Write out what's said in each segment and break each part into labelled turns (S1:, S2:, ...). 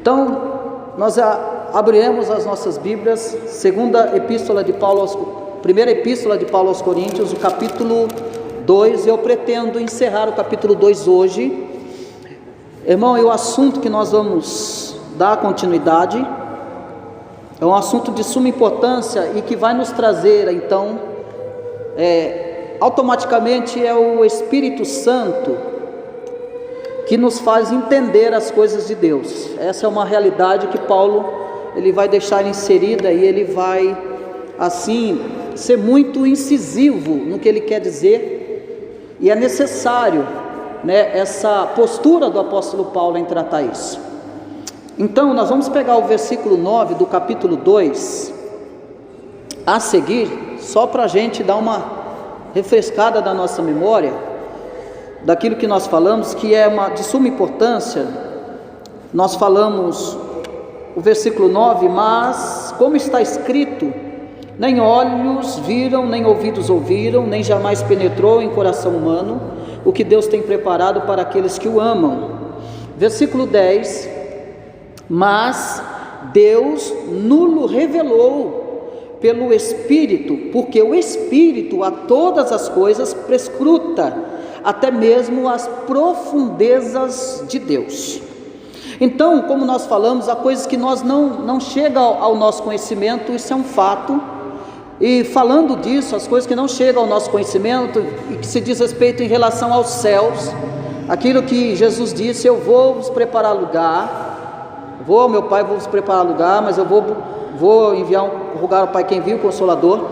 S1: Então, nós abriremos as nossas Bíblias, primeira epístola de Paulo aos Coríntios, o capítulo 2, eu pretendo encerrar o capítulo 2 hoje. Irmão, e o assunto que nós vamos dar continuidade é um assunto de suma importância e que vai nos trazer, então, automaticamente é o Espírito Santo que nos faz entender as coisas de Deus. Essa é uma realidade que Paulo ele vai deixar inserida e ele vai assim ser muito incisivo no que ele quer dizer, e é necessário, essa postura do apóstolo Paulo em tratar isso. Então nós vamos pegar o versículo 9 do capítulo 2 a seguir, só para a gente dar uma refrescada da nossa memória daquilo que nós falamos, que é de suma importância. Nós falamos o versículo 9, mas como está escrito, nem olhos viram, nem ouvidos ouviram, nem jamais penetrou em coração humano o que Deus tem preparado para aqueles que o amam. Versículo 10, mas Deus nulo revelou pelo Espírito, porque o Espírito a todas as coisas prescruta, até mesmo as profundezas de Deus. Então, como nós falamos, há coisas que não chegam ao nosso conhecimento, isso é um fato. E falando disso, as coisas que não chegam ao nosso conhecimento e que se diz respeito em relação aos céus, aquilo que Jesus disse: eu vou vos preparar lugar, vou ao meu Pai, vou vos preparar lugar, mas eu vou enviar rogar ao Pai que envia o Consolador.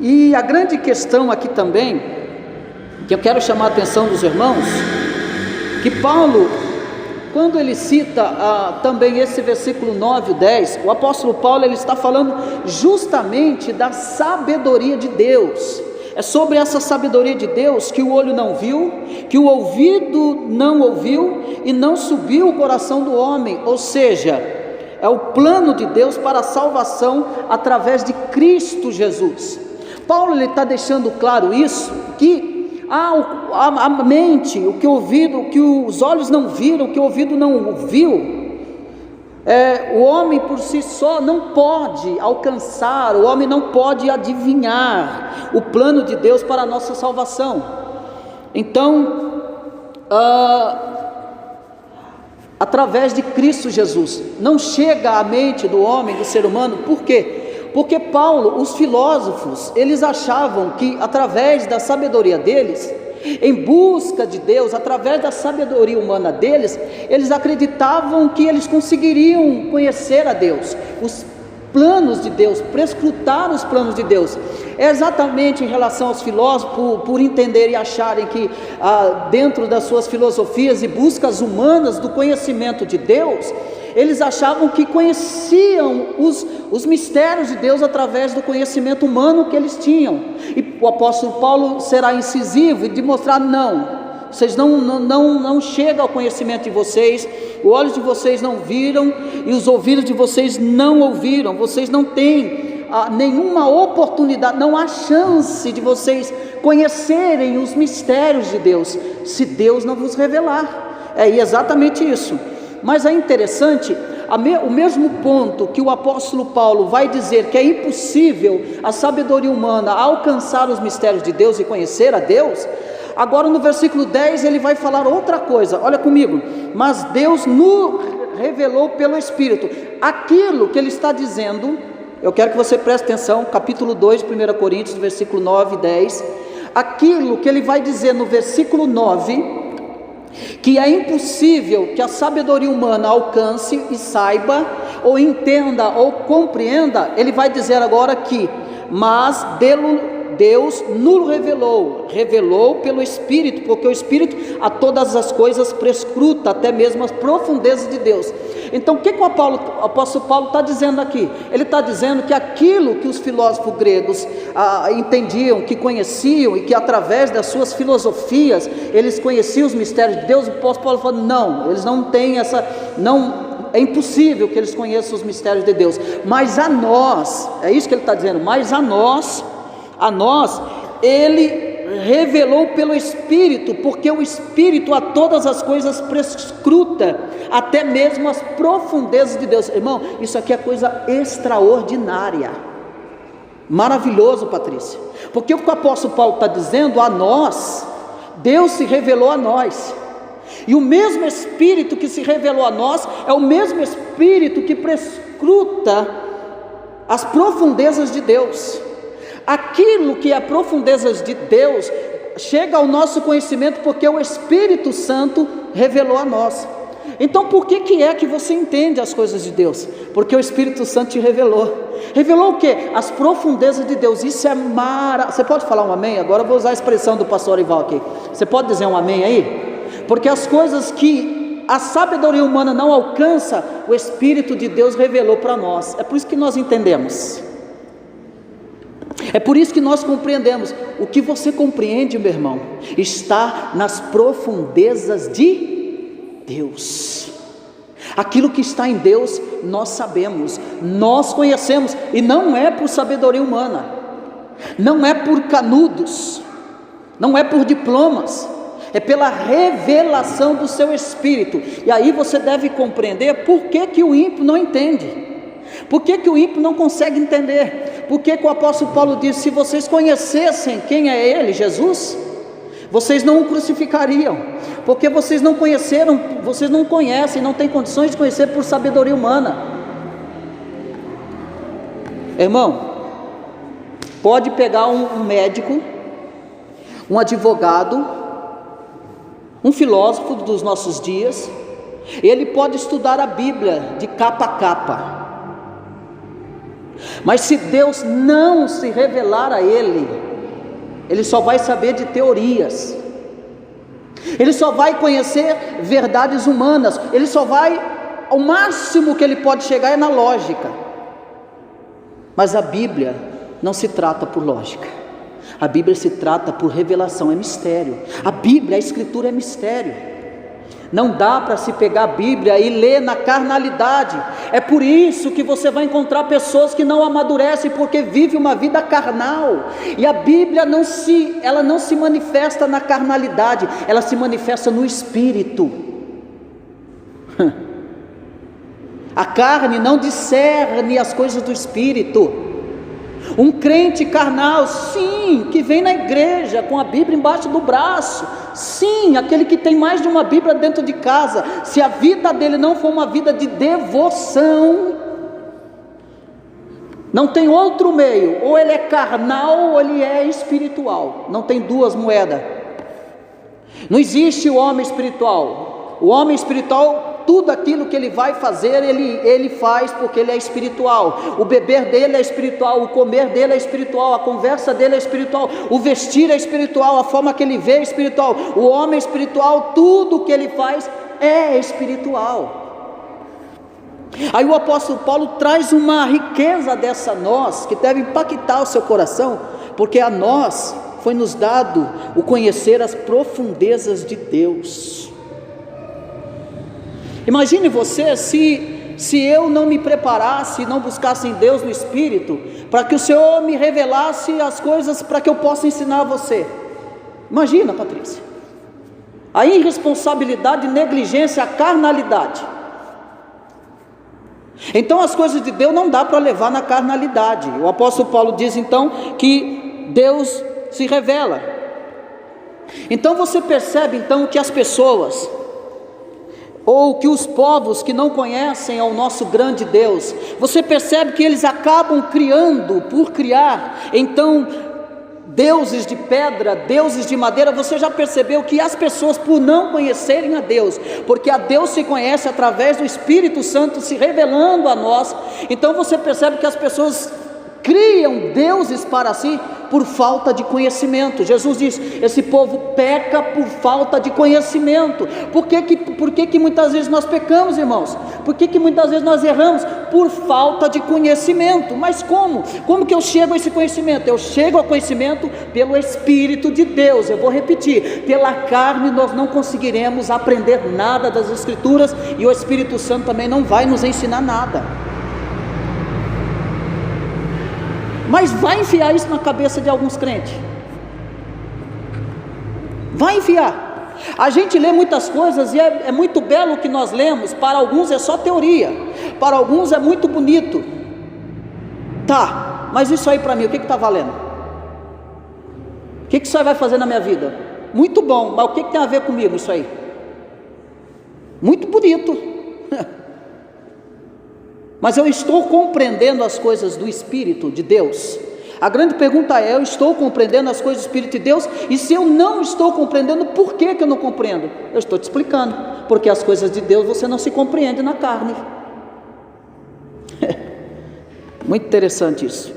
S1: E a grande questão aqui também, que eu quero chamar a atenção dos irmãos, que Paulo, quando ele cita também esse versículo 9 e 10, o apóstolo Paulo ele está falando justamente da sabedoria de Deus. É sobre essa sabedoria de Deus que o olho não viu, que o ouvido não ouviu e não subiu o coração do homem, ou seja, é o plano de Deus para a salvação através de Cristo Jesus. Paulo ele está deixando claro isso, que a mente, o que os olhos não viram, o que o ouvido não ouviu, o homem por si só não pode alcançar, o homem não pode adivinhar o plano de Deus para a nossa salvação. Então, através de Cristo Jesus, não chega à mente do homem, do ser humano. Por quê? Porque Paulo, os filósofos, eles achavam que através da sabedoria deles, em busca de Deus, através da sabedoria humana deles, eles acreditavam que eles conseguiriam conhecer a Deus, os planos de Deus, prescrutar os planos de Deus. É exatamente em relação aos filósofos, por entender e acharem que dentro das suas filosofias e buscas humanas do conhecimento de Deus, eles achavam que conheciam os mistérios de Deus através do conhecimento humano que eles tinham. E o apóstolo Paulo será incisivo e de mostrar: não, vocês não chegam ao conhecimento de vocês, os olhos de vocês não viram e os ouvidos de vocês não ouviram, vocês não têm nenhuma oportunidade, não há chance de vocês conhecerem os mistérios de Deus, se Deus não vos revelar. É exatamente isso. Mas é interessante, o mesmo ponto que o apóstolo Paulo vai dizer que é impossível a sabedoria humana alcançar os mistérios de Deus e conhecer a Deus, agora no versículo 10 ele vai falar outra coisa. Olha comigo: mas Deus nos revelou pelo Espírito. Aquilo que ele está dizendo, eu quero que você preste atenção, capítulo 2 de 1 Coríntios, versículo 9 e 10, aquilo que ele vai dizer no versículo 9, que é impossível que a sabedoria humana alcance e saiba, ou entenda, ou compreenda, ele vai dizer agora que, mas Deus nos revelou pelo Espírito, porque o Espírito a todas as coisas prescruta, até mesmo as profundezas de Deus. Então o que o apóstolo Paulo está dizendo aqui? Ele está dizendo que aquilo que os filósofos gregos entendiam, que conheciam, e que através das suas filosofias eles conheciam os mistérios de Deus, o apóstolo Paulo falou: não, eles não têm é impossível que eles conheçam os mistérios de Deus, mas a nós, é isso que ele está dizendo, mas a nós ele revelou pelo Espírito, porque o Espírito a todas as coisas prescruta, até mesmo as profundezas de Deus. Irmão, isso aqui é coisa extraordinária, maravilhoso, Patrícia, porque o que o apóstolo Paulo está dizendo a nós, Deus se revelou a nós, e o mesmo Espírito que se revelou a nós, é o mesmo Espírito que prescruta as profundezas de Deus. Aquilo que é profundezas de Deus chega ao nosso conhecimento porque o Espírito Santo revelou a nós. Então por que é que você entende as coisas de Deus? Porque o Espírito Santo te revelou. Revelou o que? As profundezas de Deus. Isso é maravilhoso. Você pode falar um amém? Agora eu vou usar a expressão do pastor Ival aqui. Você pode dizer um amém aí? Porque as coisas que a sabedoria humana não alcança, o Espírito de Deus revelou para nós. É por isso que nós entendemos. É por isso que nós compreendemos. O que você compreende, meu irmão, está nas profundezas de Deus. Aquilo que está em Deus, nós sabemos, nós conhecemos, e não é por sabedoria humana, não é por canudos, não é por diplomas, é pela revelação do seu Espírito. E aí você deve compreender por que o ímpio não entende. Por que o ímpio não consegue entender? Por que o apóstolo Paulo diz: se vocês conhecessem quem é Ele, Jesus, vocês não o crucificariam, porque vocês não conheceram, vocês não conhecem, não têm condições de conhecer por sabedoria humana. Irmão, pode pegar um médico, um advogado, um filósofo dos nossos dias, ele pode estudar a Bíblia de capa a capa, mas se Deus não se revelar a ele, ele só vai saber de teorias, ele só vai conhecer verdades humanas, ele só vai, o máximo que ele pode chegar é na lógica. Mas a Bíblia não se trata por lógica, a Bíblia se trata por revelação, é mistério. A Bíblia, a Escritura é mistério. Não dá para se pegar a Bíblia e ler na carnalidade. É por isso que você vai encontrar pessoas que não amadurecem, porque vivem uma vida carnal. E a Bíblia ela não se manifesta na carnalidade, ela se manifesta no Espírito. A carne não discerne as coisas do Espírito. Um crente carnal, sim, que vem na igreja com a Bíblia embaixo do braço, sim, aquele que tem mais de uma Bíblia dentro de casa, se a vida dele não for uma vida de devoção, não tem outro meio, ou ele é carnal ou ele é espiritual, não tem duas moedas. Não existe o homem espiritual. O homem espiritual, tudo aquilo que ele vai fazer, ele faz porque ele é espiritual. O beber dele é espiritual, o comer dele é espiritual, a conversa dele é espiritual, o vestir é espiritual, a forma que ele vê é espiritual. O homem espiritual, tudo que ele faz é espiritual. Aí o apóstolo Paulo traz uma riqueza dessa a nós, que deve impactar o seu coração, porque a nós foi nos dado o conhecer as profundezas de Deus. Imagine você se eu não me preparasse, não buscasse em Deus no Espírito, para que o Senhor me revelasse as coisas para que eu possa ensinar a você. Imagina, Patrícia, a irresponsabilidade, negligência, a carnalidade. Então as coisas de Deus não dá para levar na carnalidade. O apóstolo Paulo diz então que Deus se revela. Então você percebe então que as pessoas, ou que os povos que não conhecem ao nosso grande Deus, você percebe que eles acabam criando, por criar, então, deuses de pedra, deuses de madeira. Você já percebeu que as pessoas, por não conhecerem a Deus, porque a Deus se conhece através do Espírito Santo se revelando a nós, então você percebe que as pessoas criam deuses para si por falta de conhecimento. Jesus diz: esse povo peca por falta de conhecimento. Por que muitas vezes nós pecamos, irmãos? Por que muitas vezes nós erramos? Por falta de conhecimento. Mas como que eu chego a esse conhecimento? Eu chego ao conhecimento pelo Espírito de Deus. Eu vou repetir: pela carne nós não conseguiremos aprender nada das Escrituras, e o Espírito Santo também não vai nos ensinar nada. Mas vai enfiar isso na cabeça de alguns crentes. Vai enviar. A gente lê muitas coisas e é muito belo o que nós lemos. Para alguns é só teoria, para alguns é muito bonito. Tá, mas isso aí para mim, o que está valendo? O que isso aí vai fazer na minha vida? Muito bom, mas o que tem a ver comigo isso aí? Muito bonito. Mas eu estou compreendendo as coisas do Espírito de Deus? A grande pergunta é: eu estou compreendendo as coisas do Espírito de Deus? E se eu não estou compreendendo, por que eu não compreendo? Eu estou te explicando, porque as coisas de Deus você não se compreende na carne. Muito interessante isso.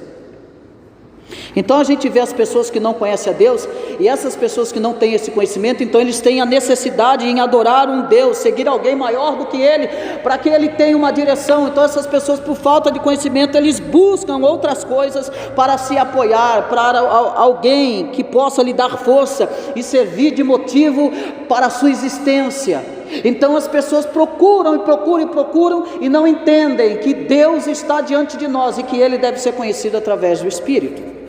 S1: Então a gente vê as pessoas que não conhecem a Deus, e essas pessoas que não têm esse conhecimento, então eles têm a necessidade em adorar um Deus, seguir alguém maior do que ele, para que ele tenha uma direção. Então essas pessoas, por falta de conhecimento, eles buscam outras coisas para se apoiar, para alguém que possa lhe dar força e servir de motivo para a sua existência. Então as pessoas procuram e não entendem que Deus está diante de nós e que Ele deve ser conhecido através do Espírito.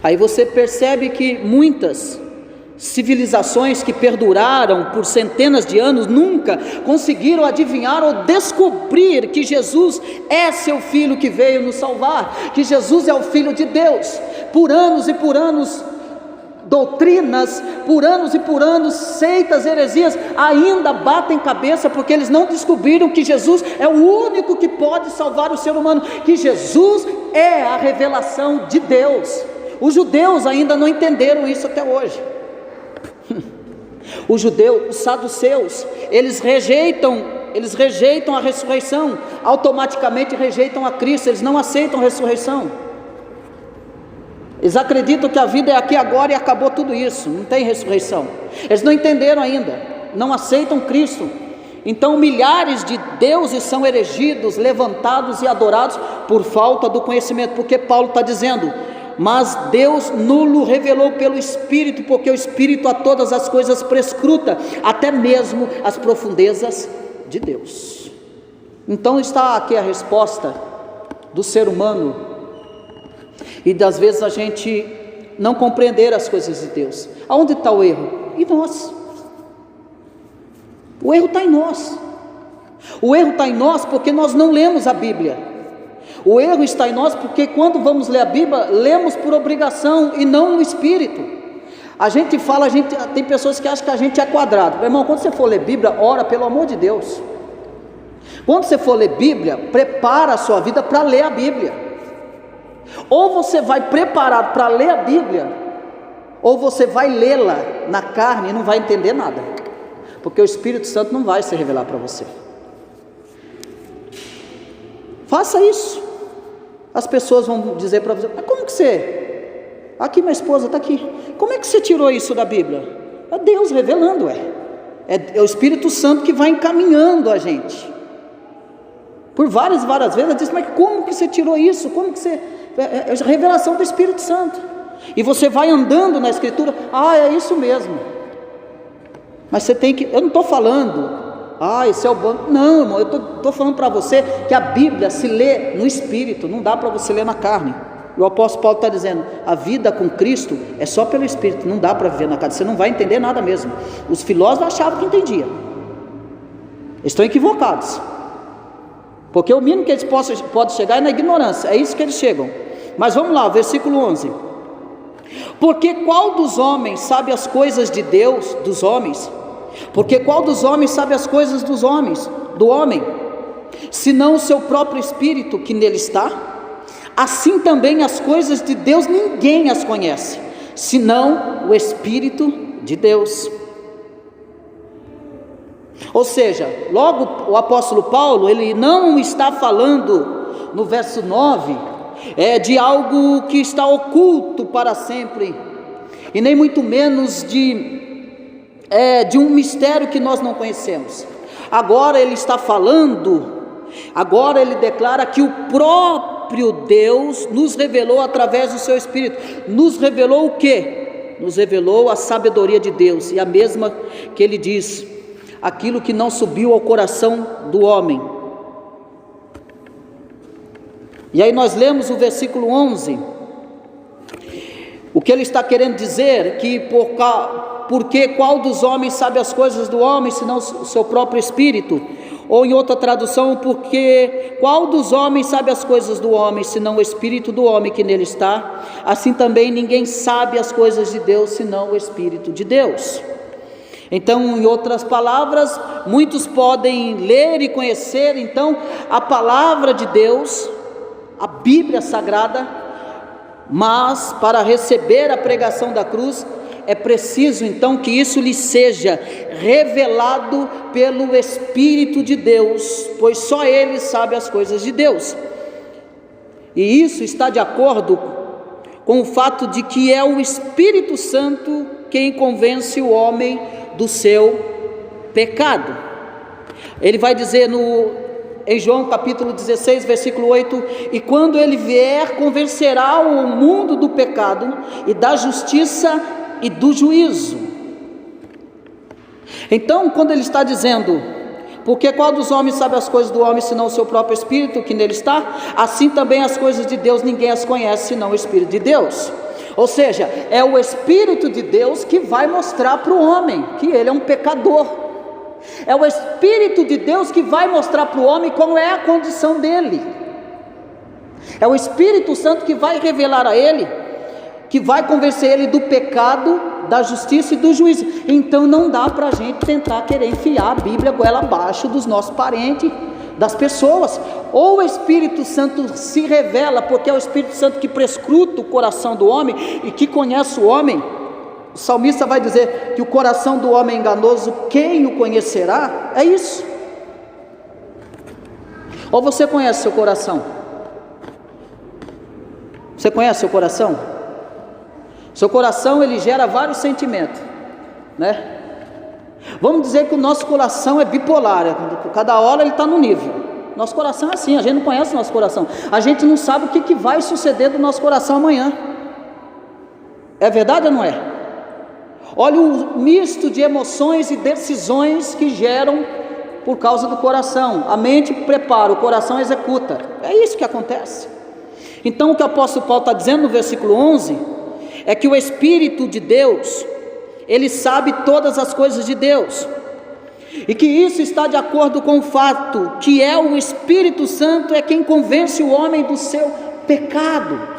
S1: Aí você percebe que muitas civilizações que perduraram por centenas de anos nunca conseguiram adivinhar ou descobrir que Jesus é seu Filho que veio nos salvar, que Jesus é o Filho de Deus. Por anos e por anos, doutrinas, por anos, seitas, heresias, ainda batem cabeça, porque eles não descobriram que Jesus é o único que pode salvar o ser humano, que Jesus é a revelação de Deus. Os judeus ainda não entenderam isso até hoje. Os judeus, os saduceus, eles rejeitam a ressurreição, automaticamente rejeitam a Cristo, eles não aceitam a ressurreição. Eles acreditam que a vida é aqui agora e acabou tudo isso, não tem ressurreição. Eles não entenderam ainda, não aceitam Cristo. Então milhares de deuses são erigidos, levantados e adorados por falta do conhecimento, porque Paulo está dizendo: mas Deus nulo revelou pelo Espírito, porque o Espírito a todas as coisas prescruta, até mesmo as profundezas de Deus. Então está aqui a resposta do ser humano, e das vezes a gente não compreender as coisas de Deus. Aonde está o erro? Em nós. O erro está em nós. O erro está em nós porque nós não lemos a Bíblia. O erro está em nós porque quando vamos ler a Bíblia, lemos por obrigação e não no Espírito. Tem pessoas que acham que a gente é quadrado. Meu irmão, quando você for ler Bíblia, ora pelo amor de Deus. Quando você for ler Bíblia, prepara a sua vida para ler a Bíblia. Ou você vai preparado para ler a Bíblia, ou você vai lê-la na carne e não vai entender nada, porque o Espírito Santo não vai se revelar para você. Faça isso. As pessoas vão dizer para você: mas como que você... Aqui minha esposa está aqui. Como é que você tirou isso da Bíblia? É Deus revelando, é o Espírito Santo que vai encaminhando a gente. Por várias vezes ela diz: mas como que você tirou isso? Como que você... É a revelação do Espírito Santo. E você vai andando na Escritura: é isso mesmo. Mas você tem que... Eu não estou falando... esse é o banco. Não, irmão, eu estou falando para você que a Bíblia se lê no Espírito, não dá para você ler na carne. E o apóstolo Paulo está dizendo: a vida com Cristo é só pelo Espírito, não dá para viver na carne, você não vai entender nada mesmo. Os filósofos achavam que entendiam, estão equivocados, porque o mínimo que eles podem chegar é na ignorância, é isso que eles chegam. Mas vamos lá, versículo 11: porque qual dos homens sabe as coisas de Deus, dos homens? Porque qual dos homens sabe as coisas do homem, senão o seu próprio espírito que nele está? Assim também as coisas de Deus ninguém as conhece, senão o Espírito de Deus. Ou seja, logo o apóstolo Paulo, ele não está falando no verso 9, de algo que está oculto para sempre, e nem muito menos de um mistério que nós não conhecemos. Agora ele está falando, agora ele declara que o próprio Deus nos revelou através do seu Espírito. Nos revelou o quê? Nos revelou a sabedoria de Deus, e a mesma que ele diz: aquilo que não subiu ao coração do homem. E aí nós lemos o versículo 11: O que ele está querendo dizer? Que porque qual dos homens sabe as coisas do homem, senão o seu próprio espírito? Ou em outra tradução, porque qual dos homens sabe as coisas do homem, senão o espírito do homem que nele está? Assim também ninguém sabe as coisas de Deus, senão o Espírito de Deus. Então, em outras palavras, muitos podem ler e conhecer, então, a palavra de Deus, a Bíblia Sagrada, mas para receber a pregação da cruz, é preciso então que isso lhe seja revelado pelo Espírito de Deus, pois só Ele sabe as coisas de Deus. E isso está de acordo com o fato de que é o Espírito Santo quem convence o homem do seu pecado. Ele vai dizer em João capítulo 16, versículo 8: e quando ele vier, convencerá o mundo do pecado e da justiça e do juízo. Então, quando ele está dizendo, porque qual dos homens sabe as coisas do homem, senão o seu próprio Espírito que nele está? Assim também as coisas de Deus ninguém as conhece, senão o Espírito de Deus. Ou seja, é o Espírito de Deus que vai mostrar para o homem que ele é um pecador. É o Espírito de Deus que vai mostrar para o homem como é a condição dele. É o Espírito Santo que vai revelar a ele, que vai convencer ele do pecado, da justiça e do juízo. Então não dá para a gente tentar querer enfiar a Bíblia goela abaixo dos nossos parentes, das pessoas. Ou o Espírito Santo se revela, porque é o Espírito Santo que prescruta o coração do homem e que conhece o homem. O salmista vai dizer que o coração do homem é enganoso, quem o conhecerá? É isso. Ou você conhece seu coração? Você conhece seu coração? Seu coração, ele gera vários sentimentos, né? Vamos dizer que o nosso coração é bipolar, cada hora ele está no nível. Nosso coração é assim, a gente não conhece o nosso coração, a gente não sabe o que vai suceder do nosso coração amanhã. É verdade ou não é? Olha o misto de emoções e decisões que geram por causa do coração. A mente prepara, o coração executa. É isso que acontece. Então o que o apóstolo Paulo está dizendo no versículo 11 é que o Espírito de Deus, ele sabe todas as coisas de Deus, e que isso está de acordo com o fato que é o Espírito Santo é quem convence o homem do seu pecado.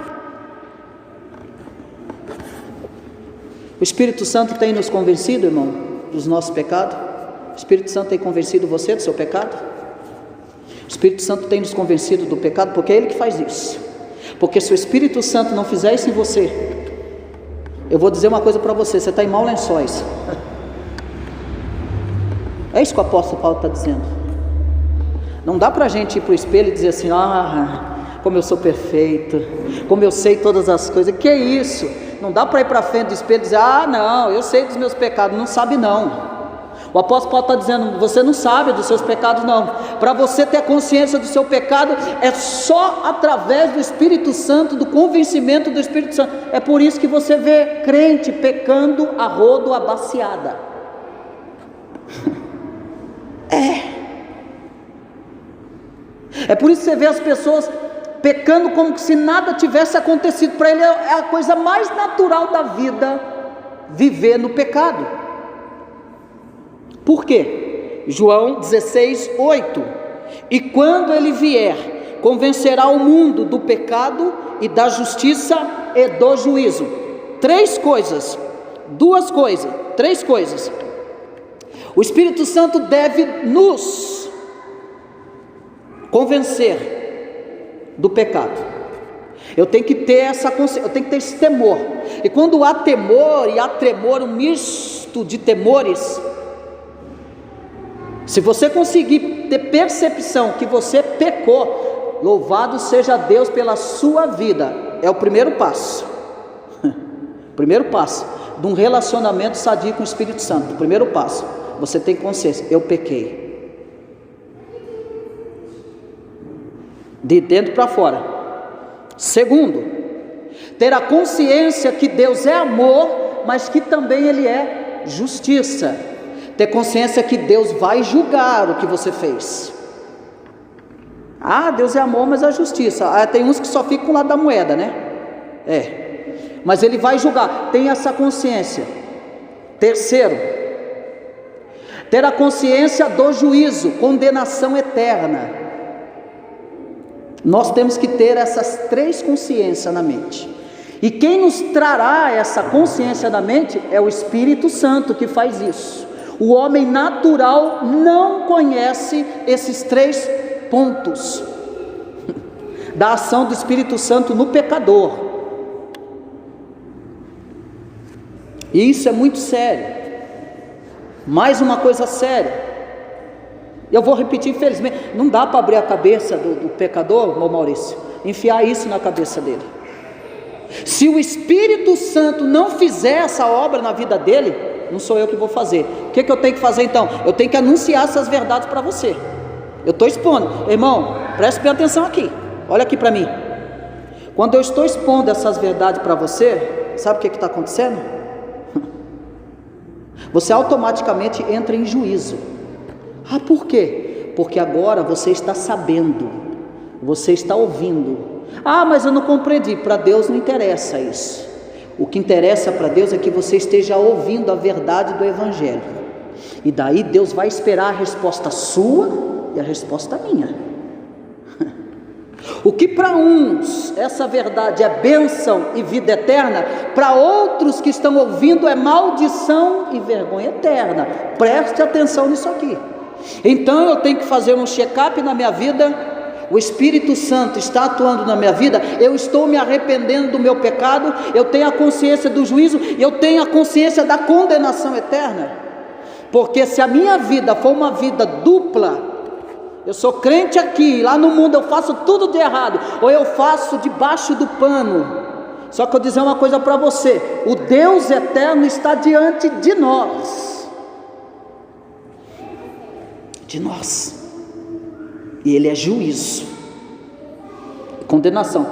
S1: O Espírito Santo tem nos convencido, irmão, dos nossos pecados? O Espírito Santo tem convencido você do seu pecado? O Espírito Santo tem nos convencido do pecado, porque é Ele que faz isso. Porque se o Espírito Santo não fizer isso em você, eu vou dizer uma coisa para você: você está em maus lençóis. É isso que o apóstolo Paulo está dizendo. Não dá para a gente ir para o espelho e dizer assim: como eu sou perfeito, como eu sei todas as coisas. Que isso? Não dá para ir para frente do espelho e dizer: não, eu sei dos meus pecados. Não sabe não. O apóstolo Paulo está dizendo: você não sabe dos seus pecados não. Para você ter consciência do seu pecado, é só através do Espírito Santo, do convencimento do Espírito Santo. É por isso que você vê crente pecando a rodo, a baciada. É por isso que você vê as pessoas pecando como se nada tivesse acontecido. Para ele é a coisa mais natural da vida viver no pecado. Por quê? João 16, 8: e quando ele vier, convencerá o mundo do pecado e da justiça e do juízo. Três coisas. O Espírito Santo deve nos convencer do pecado. Eu tenho que ter essa consciência, eu tenho que ter esse temor. E quando há temor e há tremor, um misto de temores, se você conseguir ter percepção que você pecou, louvado seja Deus pela sua vida. É o primeiro passo. Primeiro passo de um relacionamento sadio com o Espírito Santo. O primeiro passo, você tem consciência: eu pequei. De dentro para fora. Segundo, ter a consciência que Deus é amor, mas que também Ele é justiça. Ter consciência que Deus vai julgar o que você fez. Deus é amor, mas é justiça. Tem uns que só ficam com o lado da moeda, né? mas ele vai julgar. Tem essa consciência. Terceiro, ter a consciência do juízo, condenação eterna. Nós temos que ter essas três consciências na mente. E quem nos trará essa consciência na mente é o Espírito Santo que faz isso. O homem natural não conhece esses três pontos da ação do Espírito Santo no pecador. E isso é muito sério. Mais uma coisa séria. Eu vou repetir, infelizmente, não dá para abrir a cabeça do pecador, Maurício, enfiar isso na cabeça dele. Se o Espírito Santo não fizer essa obra na vida dele, não sou eu que vou fazer. O que eu tenho que fazer então? Eu tenho que anunciar essas verdades para você. Eu estou expondo, irmão, preste bem atenção aqui, olha aqui para mim. Quando eu estou expondo essas verdades para você, sabe o que está acontecendo? Você automaticamente entra em juízo. Ah, por quê? Porque agora você está sabendo, você está ouvindo. Ah, mas eu não compreendi. Para Deus não interessa isso. O que interessa para Deus é que você esteja ouvindo a verdade do Evangelho. E daí Deus vai esperar a resposta sua e a resposta minha. O que para uns essa verdade é bênção e vida eterna, para outros que estão ouvindo é maldição e vergonha eterna. Preste atenção nisso aqui. Então eu tenho que fazer um check-up na minha vida. O Espírito Santo está atuando na minha vida, eu estou me arrependendo do meu pecado, eu tenho a consciência do juízo, e eu tenho a consciência da condenação eterna. Porque se a minha vida for uma vida dupla, eu sou crente aqui, lá no mundo eu faço tudo de errado, ou eu faço debaixo do pano. Só que eu dizer uma coisa para você: o Deus eterno está diante de nós. E Ele é juízo, condenação.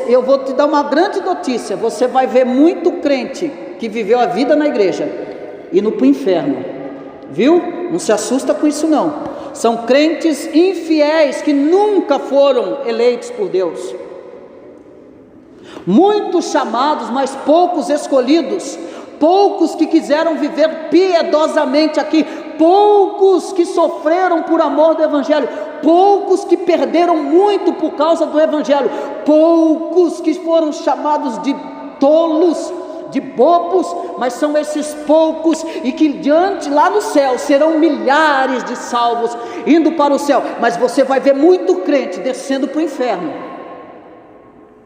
S1: Eu vou te dar uma grande notícia: você vai ver muito crente que viveu a vida na igreja indo para o inferno, viu? Não se assusta com isso não. São crentes infiéis que nunca foram eleitos por Deus. Muitos chamados, mas poucos escolhidos. Poucos que quiseram viver piedosamente aqui, poucos que sofreram por amor do Evangelho, poucos que perderam muito por causa do Evangelho, poucos que foram chamados de tolos, de bobos, mas são esses poucos, e que diante lá no céu serão milhares de salvos indo para o céu. Mas você vai ver muito crente descendo para o inferno.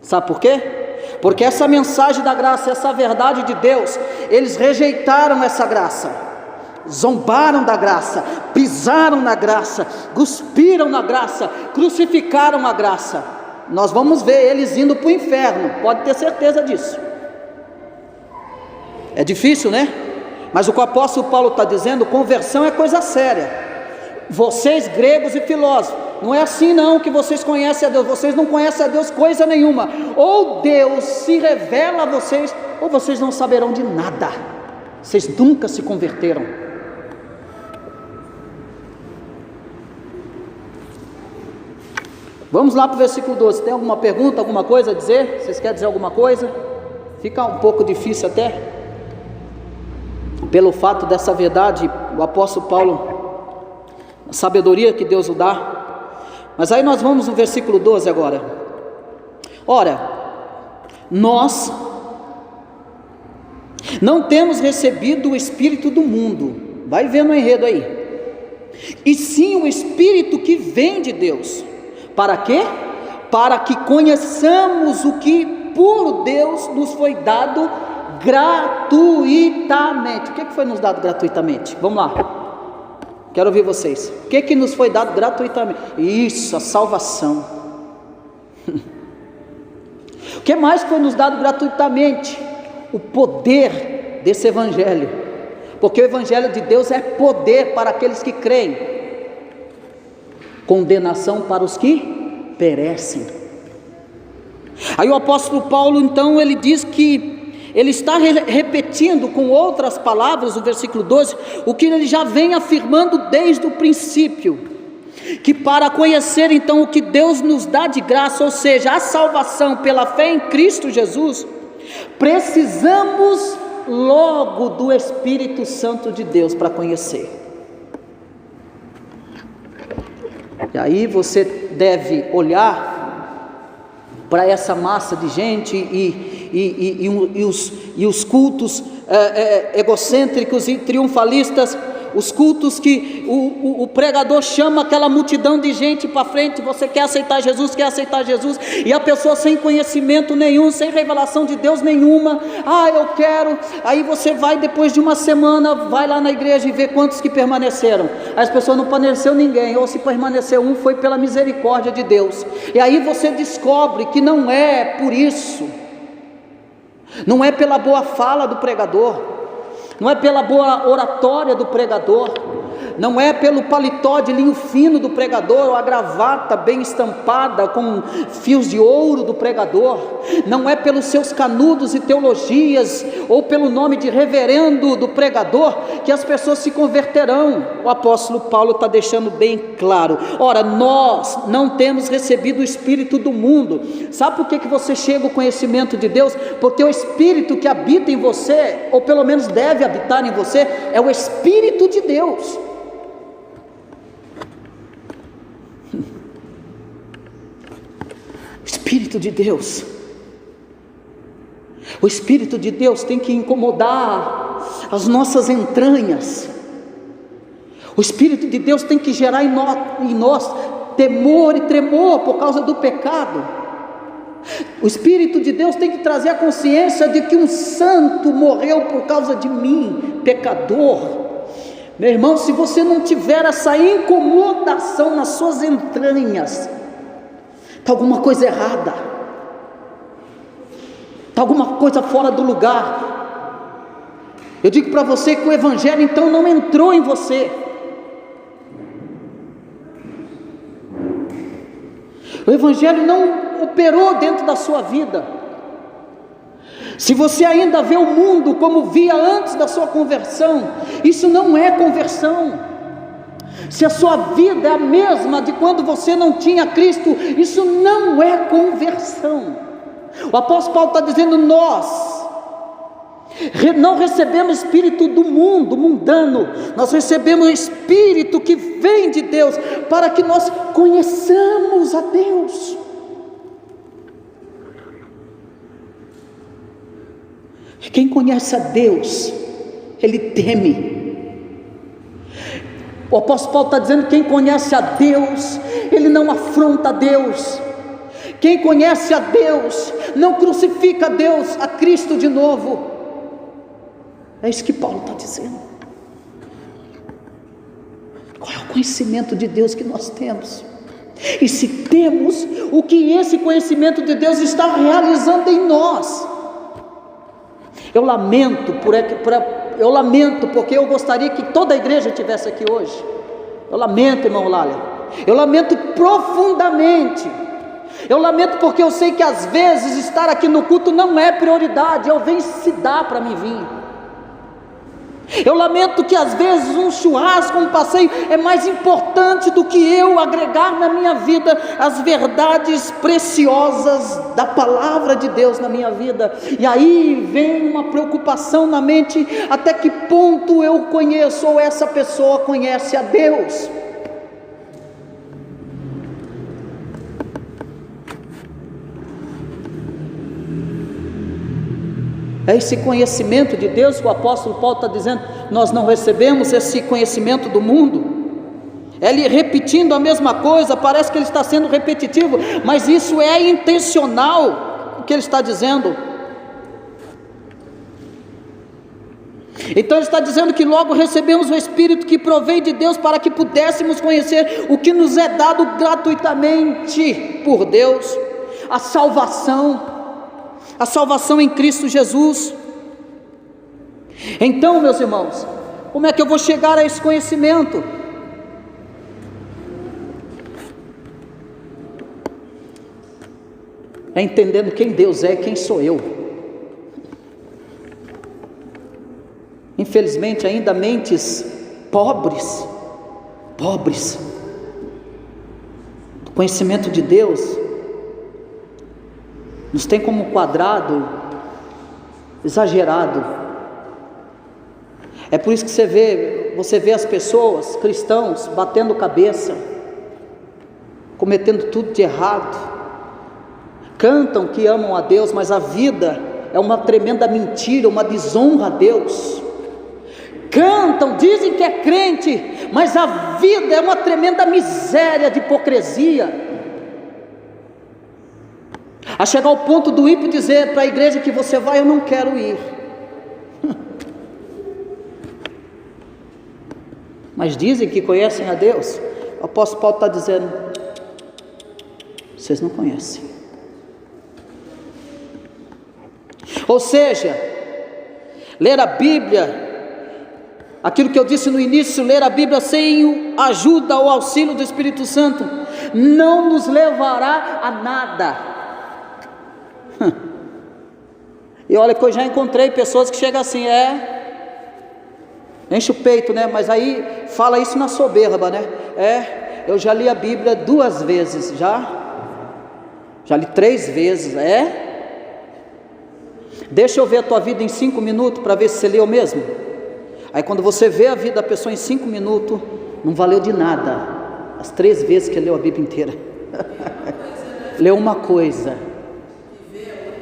S1: Sabe por quê? Porque essa mensagem da graça, essa verdade de Deus, eles rejeitaram essa graça, zombaram da graça, pisaram na graça, cuspiram na graça, crucificaram a graça. Nós vamos ver eles indo para o inferno, pode ter certeza disso. É difícil, né? Mas o que o apóstolo Paulo está dizendo, conversão é coisa séria. Vocês gregos e filósofos, não é assim não que vocês conhecem a Deus. Vocês não conhecem a Deus coisa nenhuma. Ou Deus se revela a vocês, ou vocês não saberão de nada. Vocês nunca se converteram. Vamos lá para o versículo 12. Tem alguma pergunta, alguma coisa a dizer? Vocês querem dizer alguma coisa? Fica um pouco difícil até, pelo fato dessa verdade, o apóstolo Paulo, a sabedoria que Deus o dá. Mas aí nós vamos no versículo 12 agora. Ora, nós não temos recebido o Espírito do mundo, vai vendo o enredo aí, e sim o Espírito que vem de Deus. Para quê? Para que conheçamos o que por Deus nos foi dado gratuitamente. O que foi nos dado gratuitamente? Vamos lá. Quero ouvir vocês. O que nos foi dado gratuitamente? Isso, a salvação. O que mais foi nos dado gratuitamente? O poder desse Evangelho. Porque o Evangelho de Deus é poder para aqueles que creem, condenação para os que perecem. Aí o apóstolo Paulo então ele diz que ele está repetindo com outras palavras, o versículo 12, o que ele já vem afirmando desde o princípio, que para conhecer então o que Deus nos dá de graça, ou seja, a salvação pela fé em Cristo Jesus, Precisamos logo do Espírito Santo de Deus para conhecer. E aí você deve olhar para essa massa de gente e os cultos egocêntricos e triunfalistas, os cultos que o pregador chama aquela multidão de gente para frente. Você quer aceitar Jesus, e a pessoa sem conhecimento nenhum, sem revelação de Deus nenhuma, eu quero. Aí você vai, depois de uma semana, vai lá na igreja e vê quantos que permaneceram. As pessoas não permaneceu ninguém, ou se permaneceu um, foi pela misericórdia de Deus. E aí você descobre que não é por isso, não é pela boa fala do pregador, não é pela boa oratória do pregador, não é pelo paletó de linho fino do pregador, ou a gravata bem estampada com fios de ouro do pregador, não é pelos seus canudos e teologias, ou pelo nome de reverendo do pregador, que as pessoas se converterão. O apóstolo Paulo está deixando bem claro: ora, nós não temos recebido o Espírito do mundo. Sabe por que você chega ao conhecimento de Deus? Porque o Espírito que habita em você, ou pelo menos deve habitar em você, é o Espírito de Deus. Espírito de Deus. O Espírito de Deus tem que incomodar as nossas entranhas. O Espírito de Deus tem que gerar em nós temor e tremor por causa do pecado. O Espírito de Deus tem que trazer a consciência de que um santo morreu por causa de mim, pecador. Meu irmão, se você não tiver essa incomodação nas suas entranhas, está alguma coisa errada, está alguma coisa fora do lugar. Eu digo para você que o Evangelho então não entrou em você. O Evangelho não operou dentro da sua vida. Se você ainda vê o mundo como via antes da sua conversão, isso não é conversão. Se a sua vida é a mesma de quando você não tinha Cristo, isso não é conversão. O apóstolo Paulo está dizendo: nós não recebemos espírito do mundo, mundano, nós recebemos o Espírito que vem de Deus, para que nós conheçamos a Deus. Quem conhece a Deus, ele teme. O apóstolo Paulo está dizendo: quem conhece a Deus, ele não afronta a Deus. Quem conhece a Deus, não crucifica a Deus, a Cristo de novo. É isso que Paulo está dizendo. Qual é o conhecimento de Deus que nós temos? E se temos, o que esse conhecimento de Deus está realizando em nós? Eu lamento porque eu gostaria que toda a igreja estivesse aqui hoje. Eu lamento, irmão Lália, eu lamento profundamente. Eu lamento porque eu sei que às vezes estar aqui no culto não é prioridade, eu venho se dá para mim vir. Eu lamento que às vezes um churrasco, um passeio é mais importante do que eu agregar na minha vida as verdades preciosas da palavra de Deus na minha vida. E aí vem uma preocupação na mente: até que ponto eu conheço, ou essa pessoa conhece a Deus? É esse conhecimento de Deus que o apóstolo Paulo está dizendo: nós não recebemos esse conhecimento do mundo. Ele repetindo a mesma coisa, parece que ele está sendo repetitivo, mas isso é intencional, o que ele está dizendo. Então ele está dizendo que logo recebemos o Espírito que provém de Deus, para que pudéssemos conhecer o que nos é dado gratuitamente por Deus, a salvação em Cristo Jesus. Então, meus irmãos, como é que eu vou chegar a esse conhecimento? É entendendo quem Deus é e quem sou eu. Infelizmente ainda mentes pobres do conhecimento de Deus nos tem como quadrado exagerado. É por isso que você vê as pessoas, cristãos, batendo cabeça, cometendo tudo de errado. Cantam que amam a Deus, mas a vida é uma tremenda mentira, uma desonra a Deus. Cantam, dizem que é crente, mas a vida é uma tremenda miséria de hipocrisia. A chegar ao ponto do ímpio dizer para a igreja que você vai, eu não quero ir. Mas dizem que conhecem a Deus. O apóstolo Paulo está dizendo: vocês não conhecem. Ou seja, ler a Bíblia, aquilo que eu disse no início, ler a Bíblia sem a ajuda ou auxílio do Espírito Santo, não nos levará a nada. E olha que eu já encontrei pessoas que chegam assim, enche o peito, né? Mas aí fala isso na soberba, né? Eu já li a Bíblia 2 vezes, já li 3 vezes, deixa eu ver a tua vida em 5 minutos para ver se você leu mesmo. Aí quando você vê a vida da pessoa em 5 minutos, não valeu de nada as 3 vezes que leu a Bíblia inteira. Leu uma coisa,